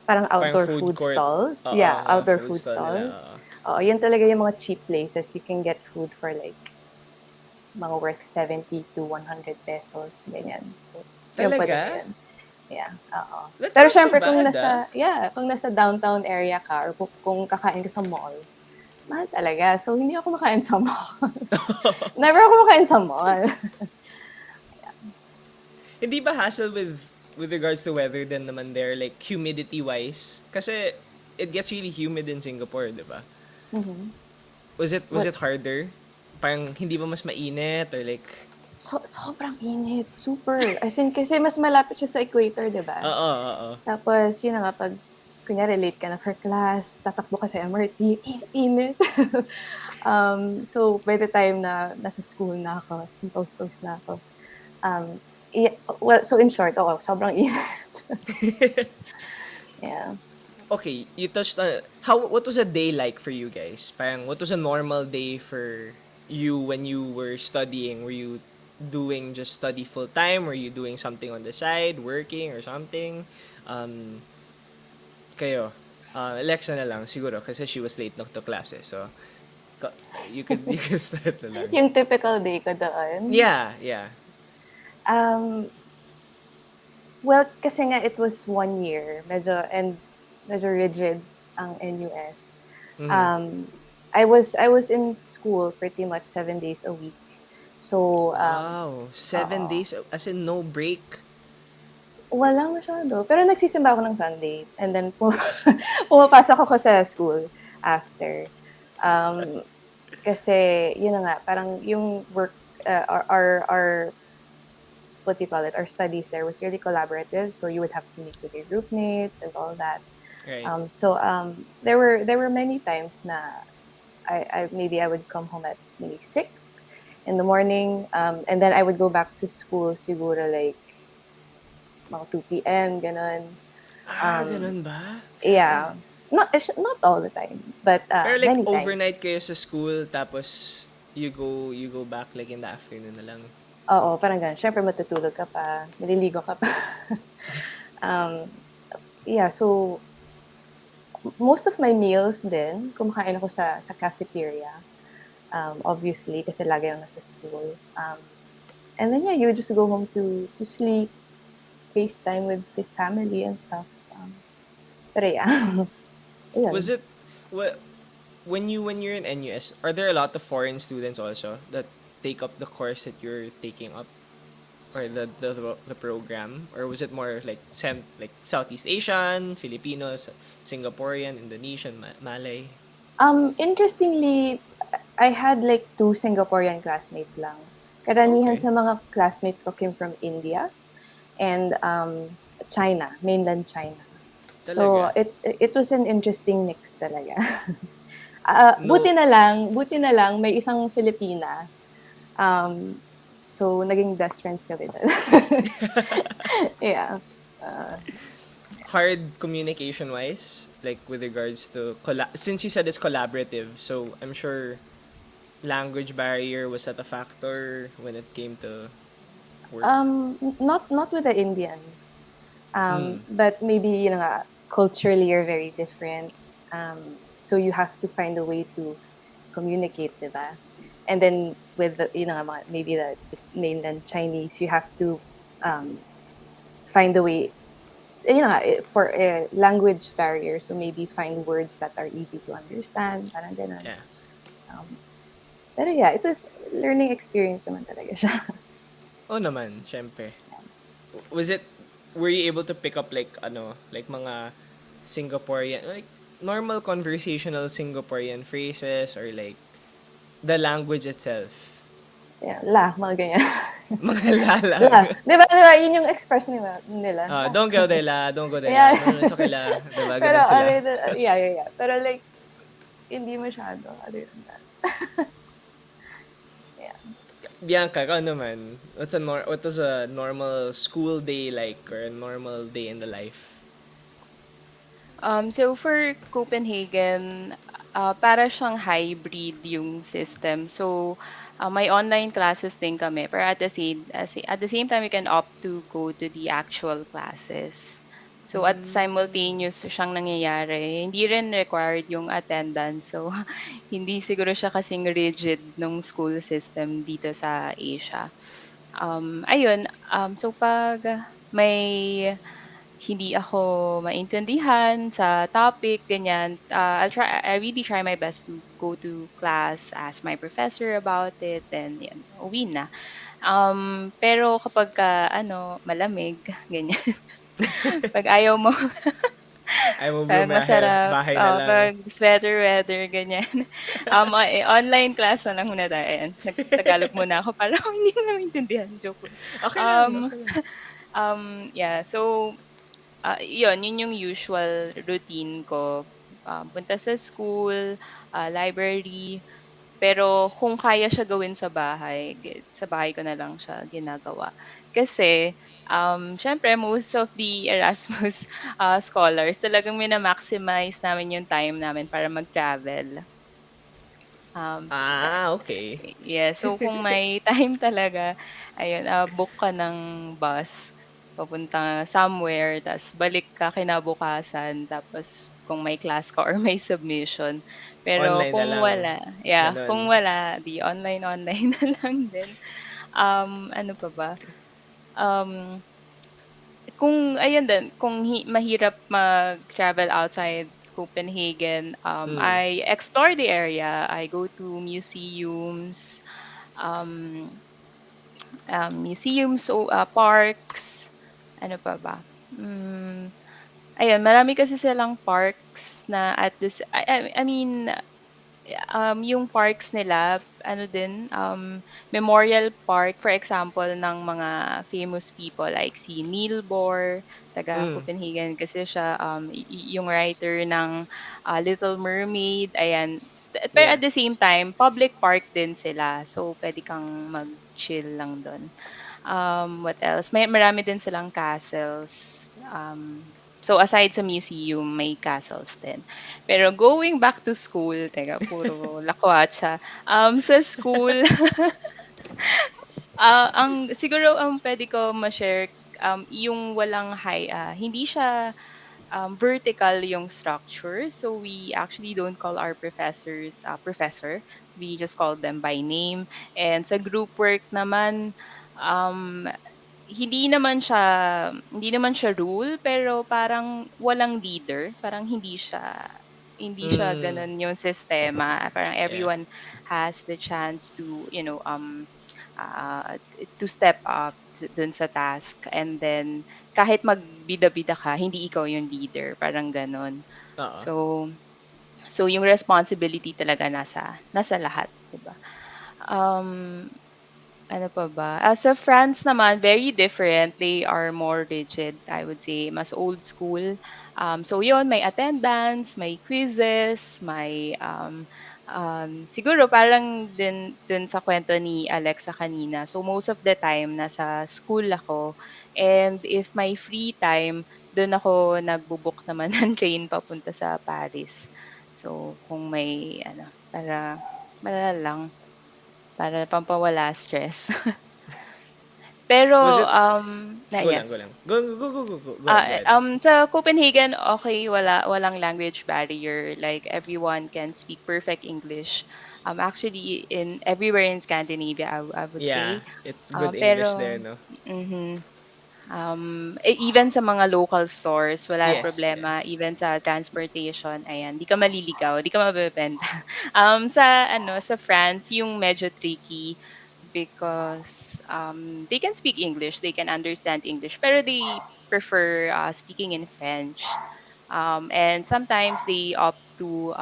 Parang outdoor food food court. stalls. Oo, Yeah, mga outdoor food food stall nila. stalls. Oo. Oo, yun talaga yung mga cheap places. You can get food for like mga worth 70 to 100 pesos, ganyan. So, yun pwede na Talaga? yun. Yeah, oo. That's Pero not so syempre bad, ah. kung nasa downtown area ka or kung kakain ka sa mall, mahal talaga. So, hindi ako makain sa mall. Never ako makain sa mall. Hindi ba hassle with regards to weather din naman there, like humidity wise? Kasi it gets really humid in Singapore, 'di ba? Mhm. Was it What? harder? Parang hindi ba mas mainit or like Sobrang init, super. As in, kasi mas malapit siya sa equator, di ba? oo, oo. Tapos, yun na nga, pag kunyari late ka na for class, tatakbo ka sa MRT, init. So, by the time na nasa school na ako, post na ako, well, so in short, oo, sobrang init. Yeah. Okay, you touched on what was a day like for you guys? Parang what was a normal day for you when you were studying? Were you doing just study full time? Were you doing something on the side, working or something? Um, kayo, Alexa na lang siguro kasi she was late to classes. So, ka- you could start na lang. Yung typical day ko doon. Yeah, yeah. Um, well, kasi nga it was 1 year, medyo rigid ang NUS. Mhm. Um, I was in school pretty much 7 days a week. So, Wow, 7 days oo. as in no break. Wala masyado. Pero nagsisimba ako ng Sunday. And then, pumapasok ako sa school after. Um, Kasi, yun na nga, parang yung work, our what do you call it? Our studies there was really collaborative, so you would have to meet with your group mates and all that. Right. There were many times na I maybe I would come home at maybe 6 in the morning, and then I would go back to school siguro like mga 2 p.m. Ganon. Um, Ganun ba? Grabe. yeah, not all the time, but Pero like many overnight times. kayo sa school tapos you go back like in the afternoon na lang. Oo, parang ganun. Siyempre matutulog ka pa, maliligo ka pa. um, yeah, so most of my meals din, kumakain ako sa cafeteria. Obviously, kasi lagi ako nasa school. And then, yeah, you would just go home to sleep, FaceTime with the family and stuff. Pero yeah, Was ayun. it what when you're in NUS, are there a lot of foreign students also that take up the course that you're taking up or the program, or was it more like like Southeast Asian, Filipinos, Singaporean, Indonesian, Malay? Interestingly, I had like two Singaporean classmates lang. Karamihan Okay. sa mga classmates ko came from India and China, mainland China. So Talaga. it was an interesting mix talaga. No. Buti na lang may isang Filipina. Um, so naging best friends kami dun. Yeah. Uh, Hard communication wise, like with regards to since you said it's collaborative, so I'm sure language barrier was that a factor when it came to work. not with the Indians, Mm. but maybe nga, culturally you're very different. So you have to find a way to communicate, diba? And then with the, maybe the mainland Chinese, you have to um, find a way, for a language barrier. So maybe find words that are easy to understand, parang ganun. Yeah. Um, pero yeah, it was learning experience naman talaga siya. Oh naman, syempre. Was it were you able to pick up like like mga Singaporean, like normal conversational Singaporean phrases, or like the language itself? Yeah, mga ganyan. Mga lalang. Di ba, yun yung expression nila. Don't go there la, don't go there la. Yeah. No, no, it's okay la. Diba? Pero, Ganun sila. yeah. Pero like, hindi masyado, other than that. Yeah. Bianca, ikaw naman, what was a normal school day like, or a normal day in the life? So for Copenhagen, para siyang hybrid yung system. So may online classes din kami, pero at the same time you can opt to go to the actual classes. So at simultaneous siyang nangyayari. Hindi rin required yung attendance. So hindi siguro siya kasing rigid nung school system dito sa Asia. Ayun, so pag may hindi ako maintindihan sa topic, ganyan, I really try my best to go to class, ask my professor about it, then yan, uwi na. Pero kapagka ano, malamig, ganyan, 'pag ayaw mo, Ay mo 'pag bumiyahe, masarap, bahay na lang. 'pag sweater weather, ganyan, online class na lang muna tayo, ayan, nagta-Tagalog muna ako para hindi mo na maintindihan, joke lang. Okay lang, Um, okay lang. yeah, so 'yun yung usual routine ko, punta sa school, library, pero kung kaya siya gawin sa bahay ko na lang siya ginagawa. Kasi, siyempre most of the Erasmus, scholars talagang mina-maximize namin yung time namin para mag-travel. Ah, okay. Yeah, so kung may time talaga, ayun, book ka ng bus papunta somewhere ta's balik ka kinabukasan tapos kung may class ka or may submission. Pero Online na kung lang. wala, yeah, Ganon. kung wala, 'di online-online na lang din. Ano pa ba? Um, kung ayun din, kung mahirap mag-travel outside Copenhagen, Mm. I explore the area. I go to um, museums o parks, ano pa ba? Ayun, marami kasi silang parks na at this I mean, yung parks nila, ano din, memorial park, for example, ng mga famous people like si Neil Bohr, taga Mm. Copenhagen kasi siya, yung writer ng Little Mermaid, ayan. Pero Yeah. at the same time, public park din sila. So, pwede kang mag-chill lang dun. What else? Marami din silang castles. So aside sa museum, may castles din. Pero going back to school, teka, puro lakwatsa. Sa school, ang siguro ang pwede ko ma-share, yung walang hindi siya vertical yung structure. So we actually don't call our professors professor. We just call them by name. And sa group work naman, um, hindi naman siya rule, pero parang walang leader, parang hindi siya Mm. gano'n yung sistema, parang Yeah. everyone has the chance to, to step up dun sa task, and then kahit magbida-bida ka, hindi ikaw yung leader, parang gano'n. Oo. So so yung responsibility talaga nasa lahat, 'di ba? Um ano pa ba? Sa France naman, very different. They are more rigid, I would say. Mas old school. So yon, may attendance, may quizzes, siguro parang din sa kwento ni Alexa kanina. So most of the time, nasa school ako. And if may free time, doon ako nagbo-book naman ng train papunta sa Paris. So kung may, para lang, para pampawala stress. Pero, Was it Go lang, go yes. lang. Go ahead, go ahead. Sa Copenhagen, okay, walang language barrier. Like everyone can speak perfect English. Actually, in everywhere in Scandinavia, I would Yeah, say. it's good English there, Pero, no? mhm. Even sa mga local stores, wala Yes, yeah. problema. Even sa transportation, ayan, di ka maliligaw, di ka mabebenta. Sa France, yung medyo tricky because they can speak English, they can understand English, pero they prefer speaking in French. And sometimes they opt to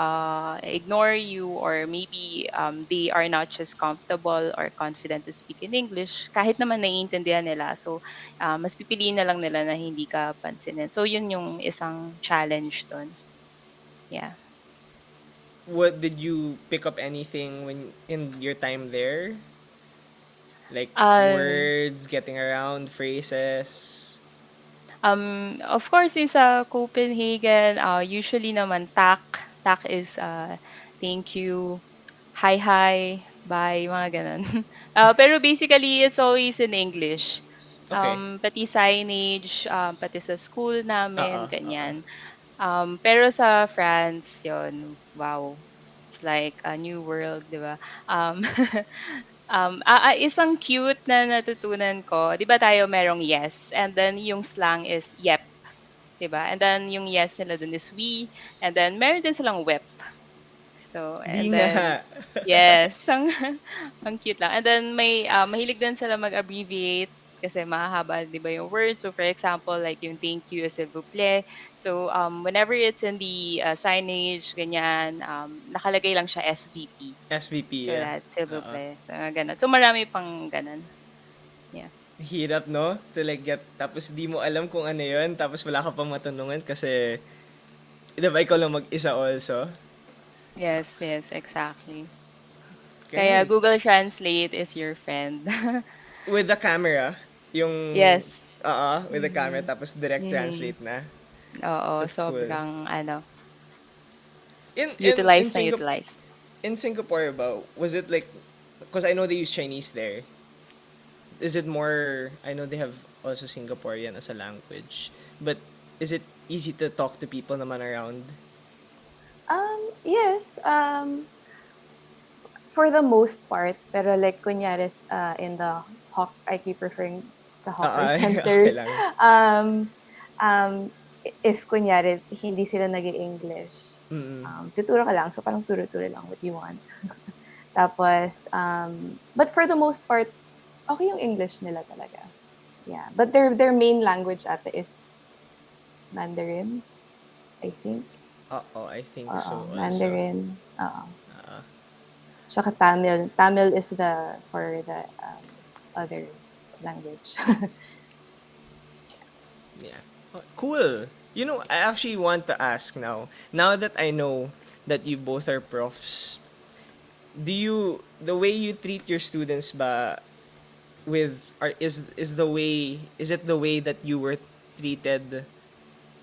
ignore you, or maybe they are not just comfortable or confident to speak in English kahit naman naiintindihan nila. So, mas pipiliin na lang nila na hindi ka pansinin. So, yun yung isang challenge dun. Yeah. What did you pick up anything when in your time there? Like Uh, words, getting around, phrases. of course, yung sa Copenhagen, usually naman tak is thank you, hi hi, bye, mga ganun. Pero basically, it's always in English. Okay. Pati signage, pati sa school namin, Oo. ganyan. Pero sa France, yon, wow. It's like a new world, di ba? Um, isang cute na natutunan ko, di ba tayo merong yes, and then yung slang is yep, di ba? And then yung yes nila dun is we, and then meron din silang wep. So, Di and then, nga. yes, ang cute lang. And then mahilig din sila mag-abbreviate kasi mahahaba, 'di ba, yung words. So, for example, like yung thank you is s'il vous plaît. So, whenever it's in the signage, ganyan, nakalagay lang siya SVP. SVP, So, yeah. that's s'il vous Oo. plaît. Ganun. So, marami pang ganun. Yeah. Hirap, no? To like get, tapos di mo alam kung ano yun, tapos wala ka pang matanungan kasi, di ba, ikaw lang mag-isa also? Yes, Naks. yes, exactly. Kaya Okay. Google Translate is your friend. With the camera, yung, Yes. with the camera, Mhm. tapos direct Mhm. translate na. Oo, That's cool. sobrang In utilize na Singapore, utilize. in Singapore ba, was it like, because I know they use Chinese there. Is it more, I know they have also Singaporean as a language, but is it easy to talk to people naman around? Yes, for the most part, pero like kunyari in the I keep referring sa hawker Okay centers, lang. um, um, if kunyari hindi sila nag english Mm. tuturo ka lang. So parang turo-turo lang what you want. Tapos, but for the most part, okay yung English nila talaga. Yeah. But their main language ata is Mandarin, I think. Oo, I think Oo, so also. Mandarin. Oo. Tsaka Tamil. Tamil is the for the other language. Yeah. Cool. You know, I actually want to ask now. Now that I know that you both are profs, do you the way you treat your students ba with are is the way is it the way that you were treated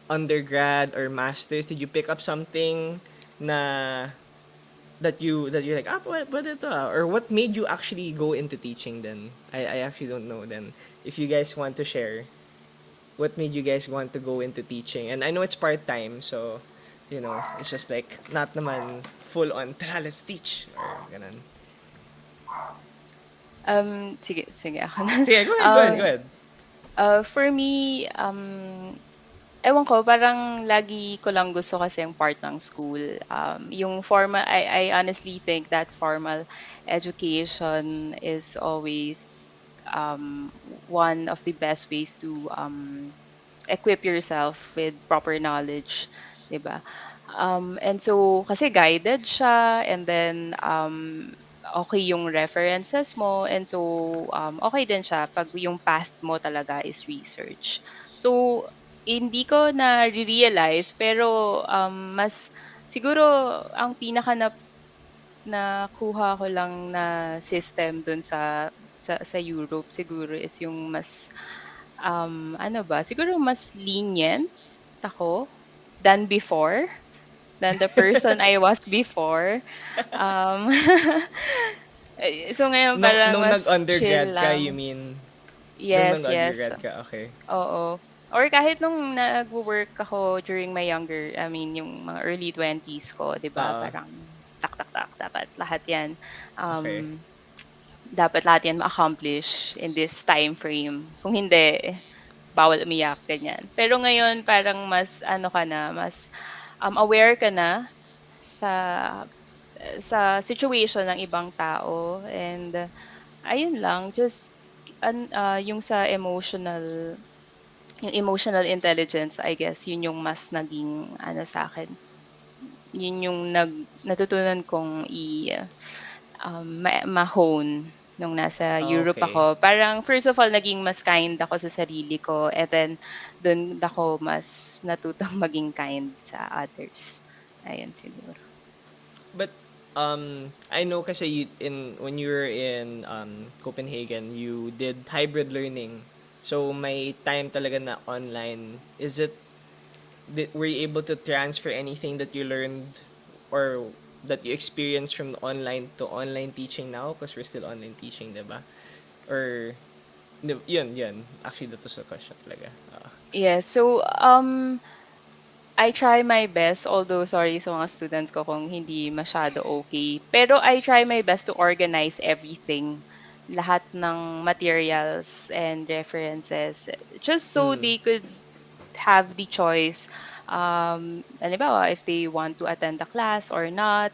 undergrad or masters? Did you pick up something na that you're like what ito or what made you actually go into teaching then? I actually don't know then. If you guys want to share, what made you guys want to go into teaching? And I know it's part time, so you know it's just like not naman full on. Tara, let's teach or ganun. Sige, sige ako na. Sige, go ahead, go ahead, go Um, ahead. for me, ewan ko, parang lagi ko lang gusto kasi yung part ng school. Yung formal, I honestly think that formal education is always one of the best ways to equip yourself with proper knowledge, 'di ba? And so kasi guided siya, and then okay yung references mo, and so okay din siya pag yung path mo talaga is research. So hindi ko na realize, pero mas siguro ang pinaka na nakuha ko lang na system dun sa Europe siguro is yung mas ano ba, siguro mas lenient ako than before, than the person I was before. Um, so ngayon Nung, parang nung mas nag-undergrad chill ka, you lang. mean? Nung Yes, yes. nag-undergrad ka, okay. Oo. Or kahit nung nagwo-work ako during my younger, I mean, yung mga early 20s ko, 'di ba? Oo, Parang tak tak tak dapat lahat 'yan. okay. Um, dapat lahat 'yan ma-accomplish in this time frame. Kung hindi, bawal umiyak, ganyan. Pero ngayon parang mas ano ka na, mas aware ka na sa sa situation ng ibang tao, and ayun lang, just yung sa yung emotional intelligence, I guess yun yung mas naging ano sa akin, yun yung natutunan kong ma-hone nung nasa Europe Okay. ako. Parang first of all naging mas kind ako sa sarili ko, and then dun ako mas natutong maging kind sa others. Ayun siguro. But I know kasi when you were in Copenhagen, you did hybrid learning. So may time talaga na online. Were you able to transfer anything that you learned or that you experienced from online to online teaching now? Because we're still online teaching, diba? Or, yun. Actually, that was the question talaga. Yeah, so I try my best, although sorry sa mga students ko kung hindi masyado okay. Pero I try my best to organize everything, lahat ng materials and references, just so Mm, they could have the choice. Halimbawa, if they want to attend the class or not,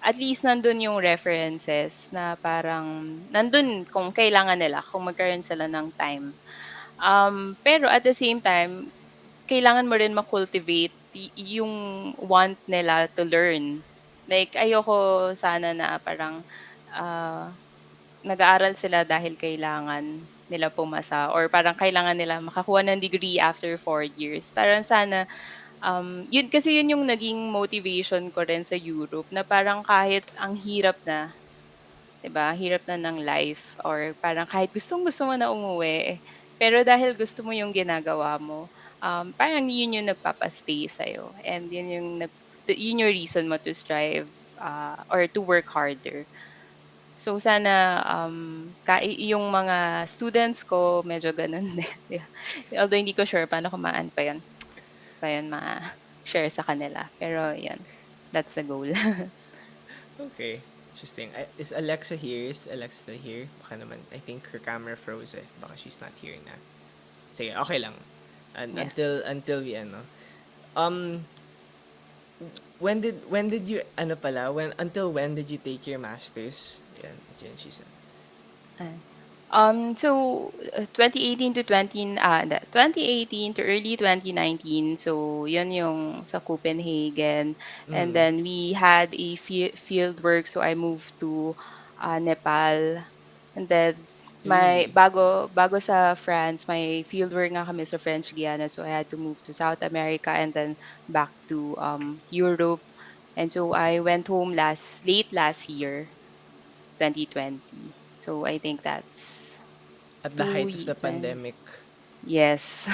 at least nandun yung references na parang nandun kung kailangan nila, kung magkaroon sila ng time. Pero at the same time, kailangan mo rin ma-cultivate yung want nila to learn. Like ayoko sana na parang, ah, nag-aaral sila dahil kailangan nila pumasa, or parang kailangan nila makakuha ng degree after 4 years. Parang sana, yun kasi yun yung naging motivation ko rin sa Europe, na parang kahit ang hirap na, 'di ba? Hirap na ng life, or parang kahit gustong-gusto mo na umuwi, pero dahil gusto mo yung ginagawa mo, parang yun yung nagpapa-stay sa'yo, and yun yung reason mo to strive, or to work harder. So sana, yung mga students ko medyo gano'n din, 'di ba? Although hindi ko sure paano ko pa yun ma-share sa kanila, pero 'yun, that's the goal. okay. Interesting. Is Alexa here? Is Alexa still here? Baka naman. I think her camera froze eh. Baka she's not here na. Sige, okay lang. And Yeah. until we ano. Um when did you ano pala when until when did you take your masters? Yan, she said. So 2018 to 2018 to early 2019. So yun yung sa Copenhagen. And Mm. then we had a field work. So I moved to Nepal. And then my Uy. bago sa France, my field work nga kami sa French Guiana. So I had to move to South America and then back to Europe. And so I went home late last year, 2020. So I think that's At the two height of the ye 20 pandemic. yes.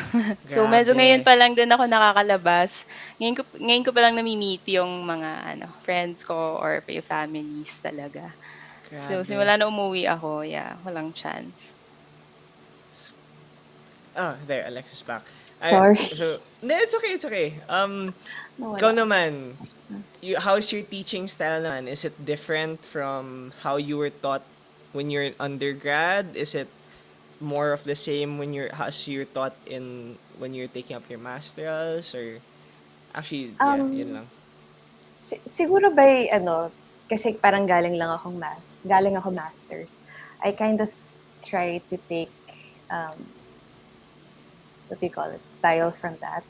So medyo ngayon Grabe. pa lang din ako nakakalabas. Ngayon ko pa lang nami-meet yung mga ano, friends ko or yung families talaga. So Grabe. simula na umuwi ako, yeah, walang chance. S- Oh, there, Alexis back. Sorry. No, it's okay, it's okay. Ikaw Nawala. naman, how's your teaching style naman? Is it different from how you were taught when you're in undergrad? Is it more of the same when as you're taught in when you're taking up your masterals? Or actually, yeah, yun Um, lang. siguro by ano, kasi parang galing ako masters. I kind of try to take um, what do you call it, style from that.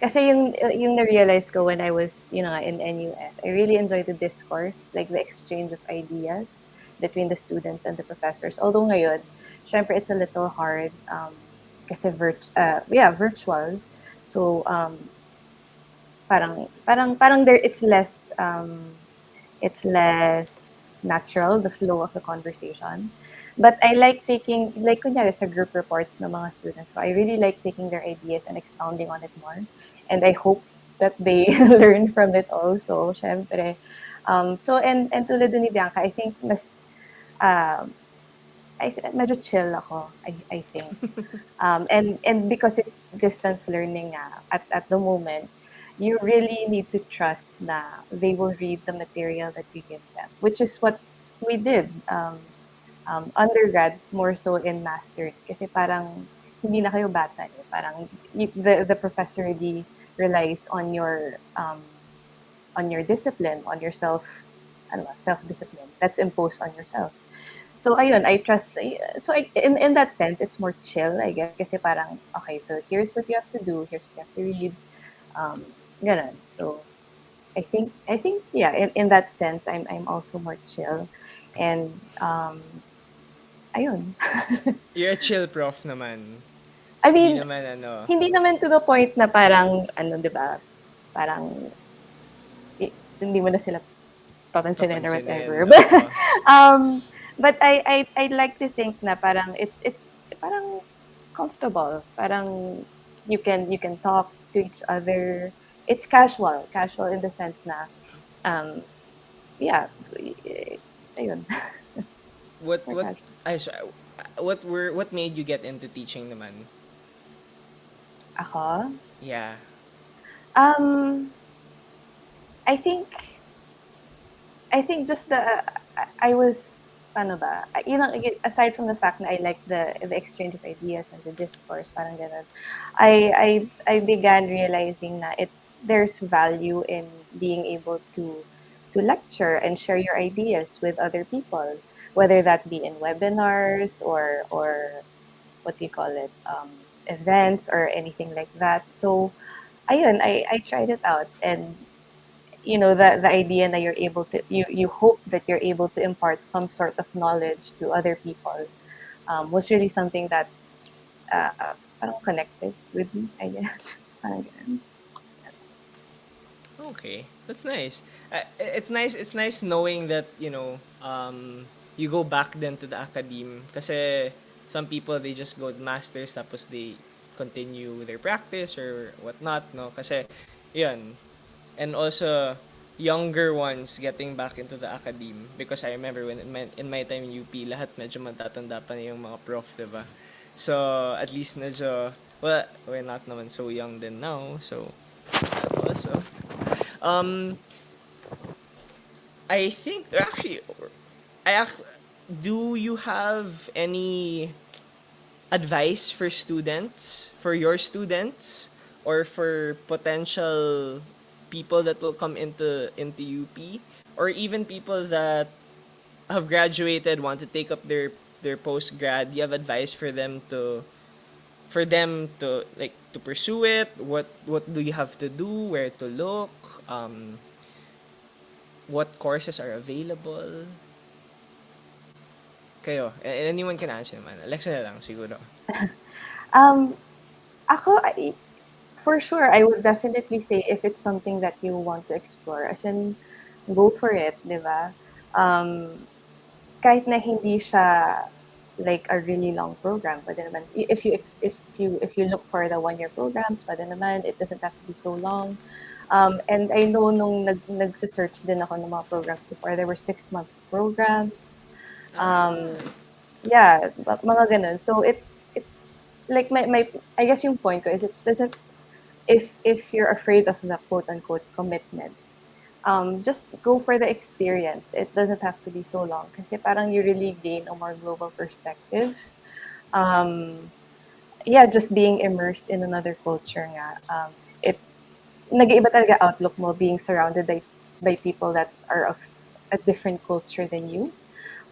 Kasi yung na-realize ko when I was, in NUS, I really enjoyed the discourse, like the exchange of ideas between the students and the professors. Although ngayon, syempre it's a little hard kasi virtual. So parang there it's less natural, the flow of the conversation. But I like taking, like kunyari sa group reports ng mga students ko, I really like taking their ideas and expounding on it more. And I hope that they learn from it also, syempre. And tulad din ni Bianca, I think um, medyo chill ako, I think. And because it's distance learning at the moment, you really need to trust na they will read the material that you give them, which is what we did undergrad more so in masters kasi parang hindi na kayo bata eh. Parang the professor really relies on your discipline, on your self-discipline that's imposed on yourself. So ayun, I trust in that sense it's more chill, I guess, kasi parang okay, so here's what you have to do, here's what you have to read, ganun. So I think yeah, in that sense I'm also more chill and ayun. You're a chill prof naman. I Hindi mean, naman ano. hindi naman to the point na parang ano, 'di ba? Parang hindi mo na sila papansinin or Papansinin, whatever. oo. Um, but I like to think na parang it's parang comfortable. Parang you can talk to each other. It's casual in the sense na um yeah, ayun. What It's more what casual. ay sorry, what made you get into teaching naman? Ako, Yeah. um I think just I was ano ba, aside from the fact na I like the exchange of ideas and the discourse, parang ganun, I began realizing na there's value in being able to lecture and share your ideas with other people, whether that be in webinars or what do you call it, events or anything like that. So ayun, I tried it out and the idea that you're able to you hope that you're able to impart some sort of knowledge to other people was really something that parang connected with me, I guess. Parang ganun. Okay, that's nice. It's nice. It's nice knowing that you go back then to the academe. Kasi some people they just go to masters tapos they continue their practice or whatnot, no? Kasi yun. And also younger ones getting back into the academe because I remember when in my time in UP lahat medyo matatanda pa na yung mga prof, 'di ba? So at least medyo we're not naman so young then now. So that also. Um, I think actually, I ac- do you have any advice for students, for your students, or for potential people that will come into UP, or even people that have graduated want to take up their post grad, do you have advice for them to like to pursue it? What do you have to do? Where to look? Um, what courses are available? Kayo, anyone can answer man. Alexa na lang siguro. Um, ako, for sure, I would definitely say if it's something that you want to explore, as in, go for it, di ba? Um, kahit na hindi siya like a really long program, pwede naman, if you look for the 1 year programs, pwede naman, it doesn't have to be so long. And I know nung nagse-search din ako ng mga programs before, there were 6 month programs. Um, Ah, yeah, mga ganun. So it like my I guess yung point ko is it doesn't, if you're afraid of the quote unquote commitment, just go for the experience. It doesn't have to be so long kasi parang you really gain a more global perspective. Um, yeah, just being immersed in another culture nga. It nag-iiba talaga outlook mo being surrounded by people that are of a different culture than you.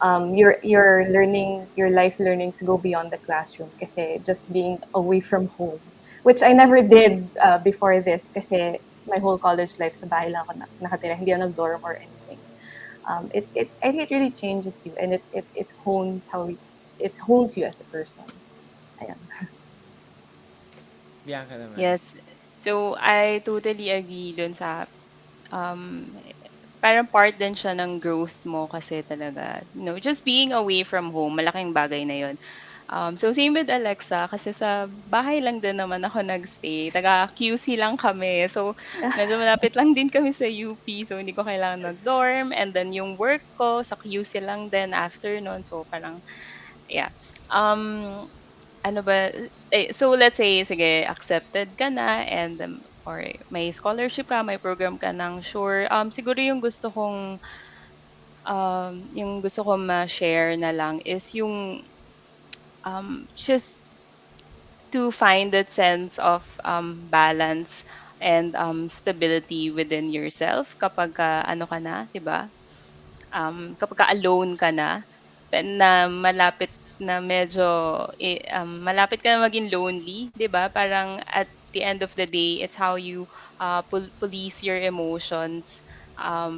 Your learning, your life learnings go beyond the classroom kasi just being away from home, which I never did before this kasi my whole college life sa bahay lang ako nakatira, hindi ako nag-dorm or anything. I think it really changes you, and it hones it hones you as a person. Ayun. Bianca naman. Yes. So, I totally agree dun sa parang part din siya ng growth mo kasi talaga, just being away from home, malaking bagay na yun. So same with Alexa, kasi sa bahay lang din naman ako nagstay, taga QC lang kami. So medyo malapit lang din kami sa UP, so hindi ko kailangan mag-dorm. And then yung work ko sa QC lang din after nun. So parang, yeah. Um, ano ba, so let's say, sige, accepted ka na and or may scholarship ka, may program ka ng sure. Siguro yung gusto kong ma-share na lang is yung just to find that sense of balance and stability within yourself kapag ano ka na, 'di ba? Kapag alone ka na, na malapit na medyo malapit ka na maging lonely, 'di ba? Parang at the end of the day, it's how you police your emotions.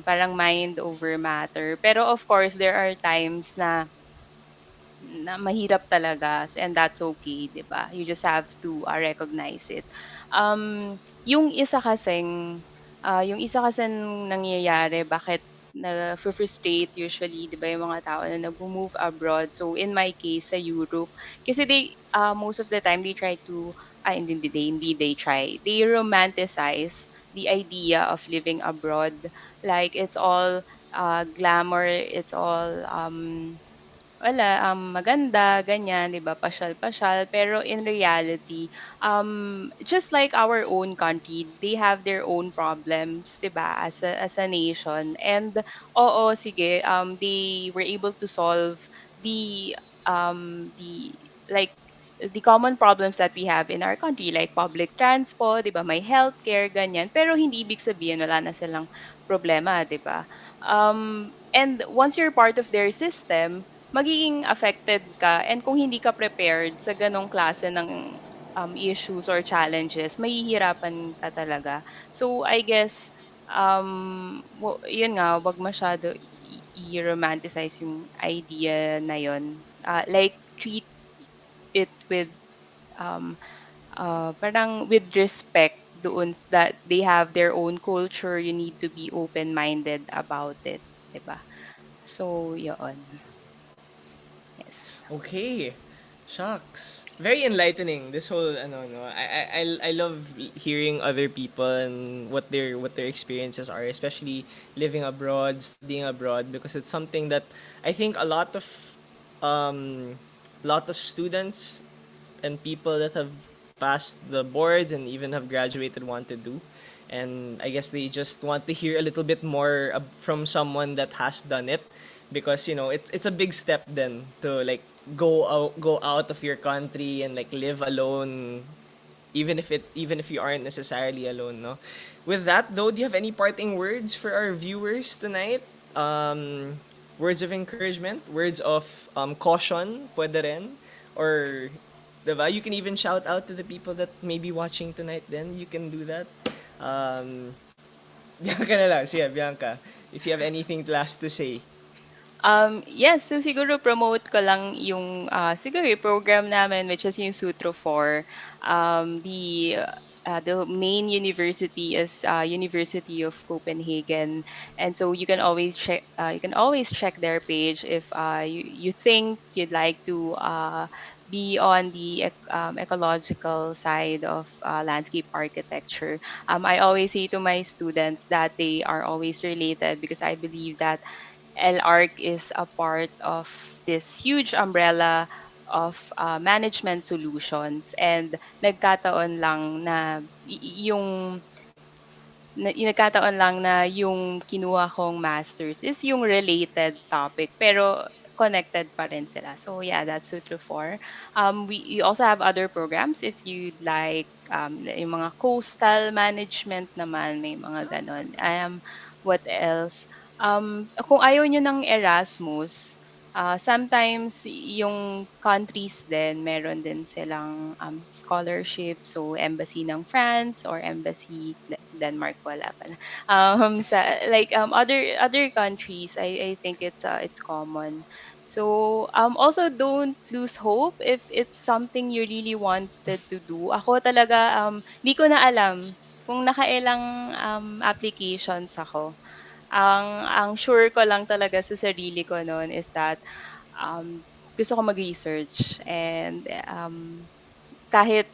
Parang mind over matter. Pero of course, there are times na mahirap talaga, and that's okay, 'di ba? You just have to recognize it. Yung isa kasing nangyayari bakit na-frustrate usually, 'di ba, yung mga tao na nagmo-move abroad. So in my case sa Europe, kasi most of the time they try to hindi they try. They romanticize the idea of living abroad. Like it's all glamour, it's all wala, maganda, ganyan, 'di ba, pasyal-pasyal. Pero in reality, just like our own country, they have their own problems, 'di ba, as a nation. And oo, sige, they were able to solve the like the common problems that we have in our country, like public transport, 'di ba, may healthcare, ganyan. Pero hindi ibig sabihin wala na silang problema, 'di ba? And once you're part of their system, magiging affected ka, and kung hindi ka prepared sa ganong klase ng issues or challenges, mahihirapan ka talaga. So I guess yun nga, wag masyado i-romanticize yung idea na yun. Like treat it with um parang with respect doon that they have their own culture, you need to be open-minded about it, 'di ba? So, yun. Yes. Okay. Shucks. Very enlightening this whole ano no. I love hearing other people and what their experiences are, especially living abroad, studying abroad, because it's something that I think um a lot of students and people that have passed the boards and even have graduated want to do. And I guess they just want to hear a little bit more from someone that has done it, because it's a big step then to like go out of your country and like live alone, even if you aren't necessarily alone, no. With that though, do you have any parting words for our viewers tonight? um words of encouragement, words of caution, pwede rin. Or, diba? You can even shout out to the people that may be watching tonight then. You can do that. Um, Bianca na lang. Sige, Bianca. If you have anything last to say. Yes, so siguro promote ko lang yung siguro yung program namin which is yung Sutro 4. The main university is University of Copenhagen, and so you can always check their page if you think you'd like to be on the ecological side of landscape architecture. I always say to my students that they are always related because I believe that L.Arch is a part of this huge umbrella of management solutions, and nagkataon lang na nagkataon lang na yung kinuha kong masters is yung related topic pero connected pa rin sila. So yeah, that's Sutro 4. We also have other programs if you'd like yung mga coastal management naman, may mga ganon. What else? Kung ayaw nyo ng Erasmus, sometimes yung countries din, meron din silang scholarship. So, embassy ng France or embassy Denmark, wala pala. Other countries, I think it's common. So, also don't lose hope if it's something you really wanted to do. Ako talaga, di ko na alam kung nakailang applications ako. Ang sure ko lang talaga sa sarili ko noon is that gusto ko mag-research and kahit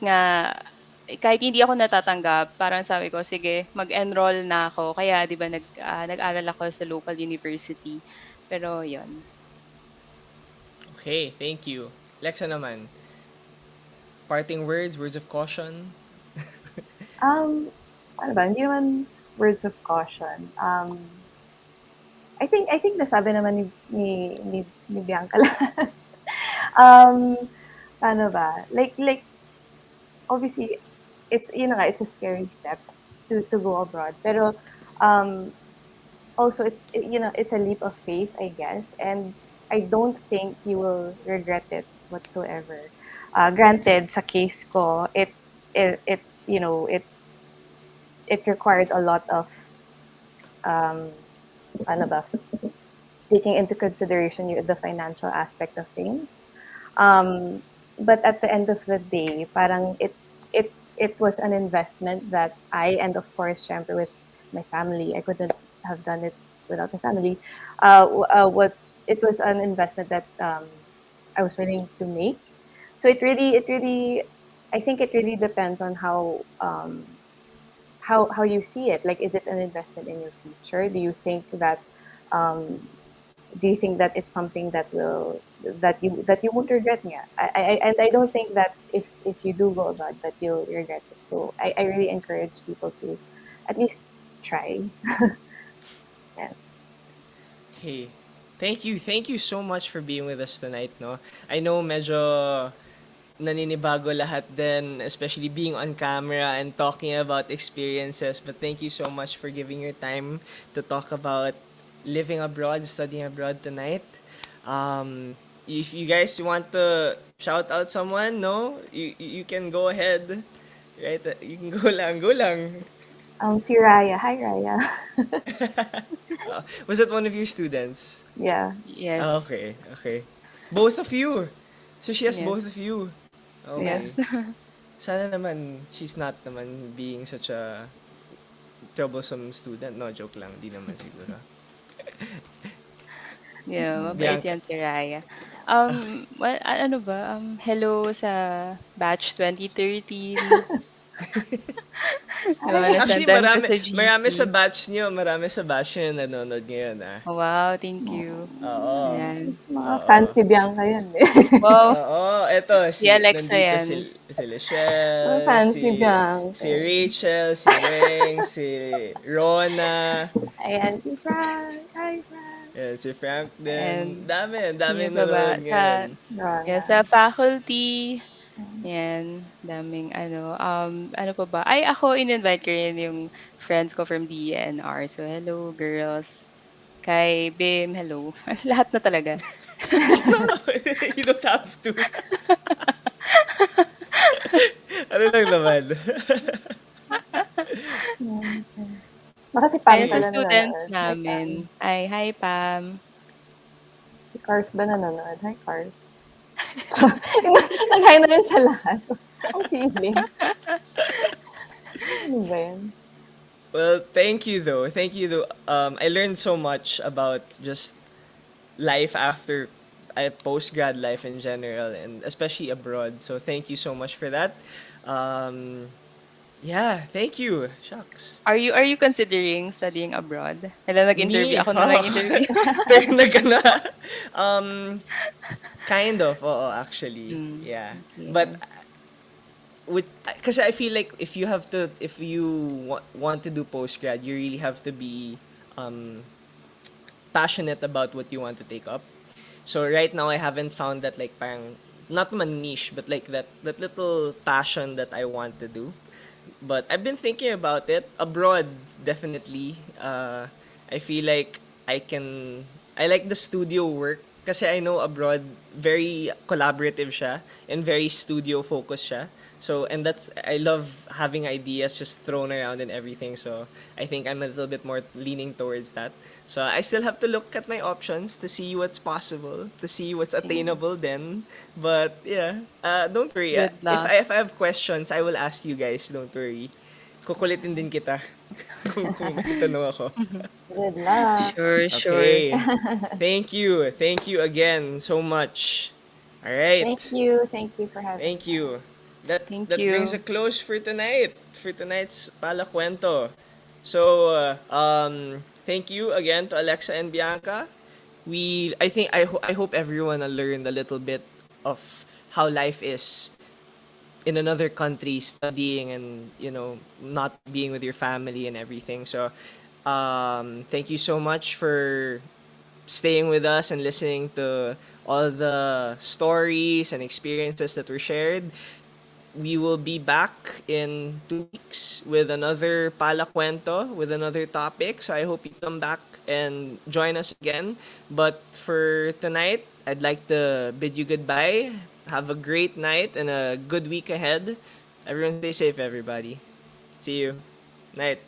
hindi ako natatanggap, parang sabi ko, sige, mag-enroll na ako. Kaya 'di ba nag-aral ako sa local university. Pero 'yon. Okay, thank you. Lexa naman. Parting words, words of caution. Ano ba, hindi naman words of caution. I think nasabi naman ni Bianca lahat. um, Paano ba? Like obviously it's it's a scary step to go abroad. Pero um also it's a leap of faith, I guess, and I don't think you will regret it whatsoever. Granted, sa case ko, it it required a lot of um ano ba, taking into consideration the financial aspect of things. Um, but at the end of the day, parang it was an investment that I, and of course, syempre with my family, I couldn't have done it without my family. What It was an investment that I was willing to make. So I think it really depends on how you see it. Like, is it an investment in your future? Um, do you think that it's something that you won't regret? Yeah, and I don't think that if you do go abroad that you'll regret it. So I really encourage people to at least try. Yeah. Hey, thank you so much for being with us tonight, no? I know medyo naninibago lahat din, especially being on camera and talking about experiences. But thank you so much for giving your time to talk about living abroad, studying abroad tonight. If you guys want to shout out someone, no, you can go ahead. Right? You can go lang, go lang. Si Raya, hi Raya. Was that one of your students? Yeah. Ah, Yes. okay, okay. Both of you. So she has both Yes. of you. Okay. Yes. Yes. Sana naman she's not naman being such a troublesome student. No, joke lang. Di naman siguro. Yeah, mabait Bianca. yan si Raya. Ano ba? Hello sa batch 2013. Di ba, Hi. Actually, nasendan ko sa GC. marami sa batch nyo na nanonood ngayon, ah. Wow, thank Oh, you. Oo. Ayan. mga Oo. fancy Bianca yun eh. Wow, Oo, eto, si Alexa nandito yan. si Mga Lichelle, fancy Bianca. si Rachel, si Weng, si Rona, Ayan, si Frank. Hi, Frank. si Frank din. And Dami sino pa ba? nanonood ngayon. Yeah, Rona. sa faculty. Yan, daming ano pa ba? Ay, ako in-invite ko rin yung friends ko from DNR. So, hello, girls. Kay Bim, hello. Lahat na talaga. No, you don't have to. Ano lang naman. Hmm, okey. Baka si Pam Ayan sa pala Okay. students nanonood. Hi, Pam. namin. Ay, hi Pam. Si Cars ba nanonood? Hi, Cars. Nag-hi na rin sa lahat. Ang feeling. Ano ba 'yan? Well, thank you though. Thank you though. I learned so much about just life after post grad life in general and especially abroad. So thank you so much for that. Um, yeah, thank you. Shucks. Are you considering studying abroad? Hala, nag-interview Me, ako na oh, nag-interview. turn na ka na. Um, kind of, oo, actually. Hmm, Yeah. But okey. with because I feel like if you want to do post grad, you really have to be um passionate about what you want to take up. So right now I haven't found that like parang not man niche but like that little passion that I want to do. But I've been thinking about it abroad definitely. I feel like I like the studio work kasi I know abroad very collaborative siya and very studio focused siya. So and that's I love having ideas just thrown around and everything. So I think I'm a little bit more leaning towards that. So I still have to look at my options to see what's possible, to see what's Sige, attainable then. But yeah, don't worry. good luck. If I have questions, I will ask you guys. Don't worry. Kukulitin din kita kung may tanong ako. Good luck. Sure, sure. Okay. Thank you. Thank you again so much. All right. Thank you. Thank you for having Thank us. you. That Thank that brings a you. close for tonight. For tonight's Palakwento. So, thank you again to Alexa and Bianca. I hope everyone learned a little bit of how life is in another country studying and not being with your family and everything. So, thank you so much for staying with us and listening to all the stories and experiences that were shared. We will be back in 2 weeks with another Palakwento, with another topic. So I hope you come back and join us again. But for tonight, I'd like to bid you goodbye. Have a great night and a good week ahead. Everyone stay safe, everybody. See you. Night.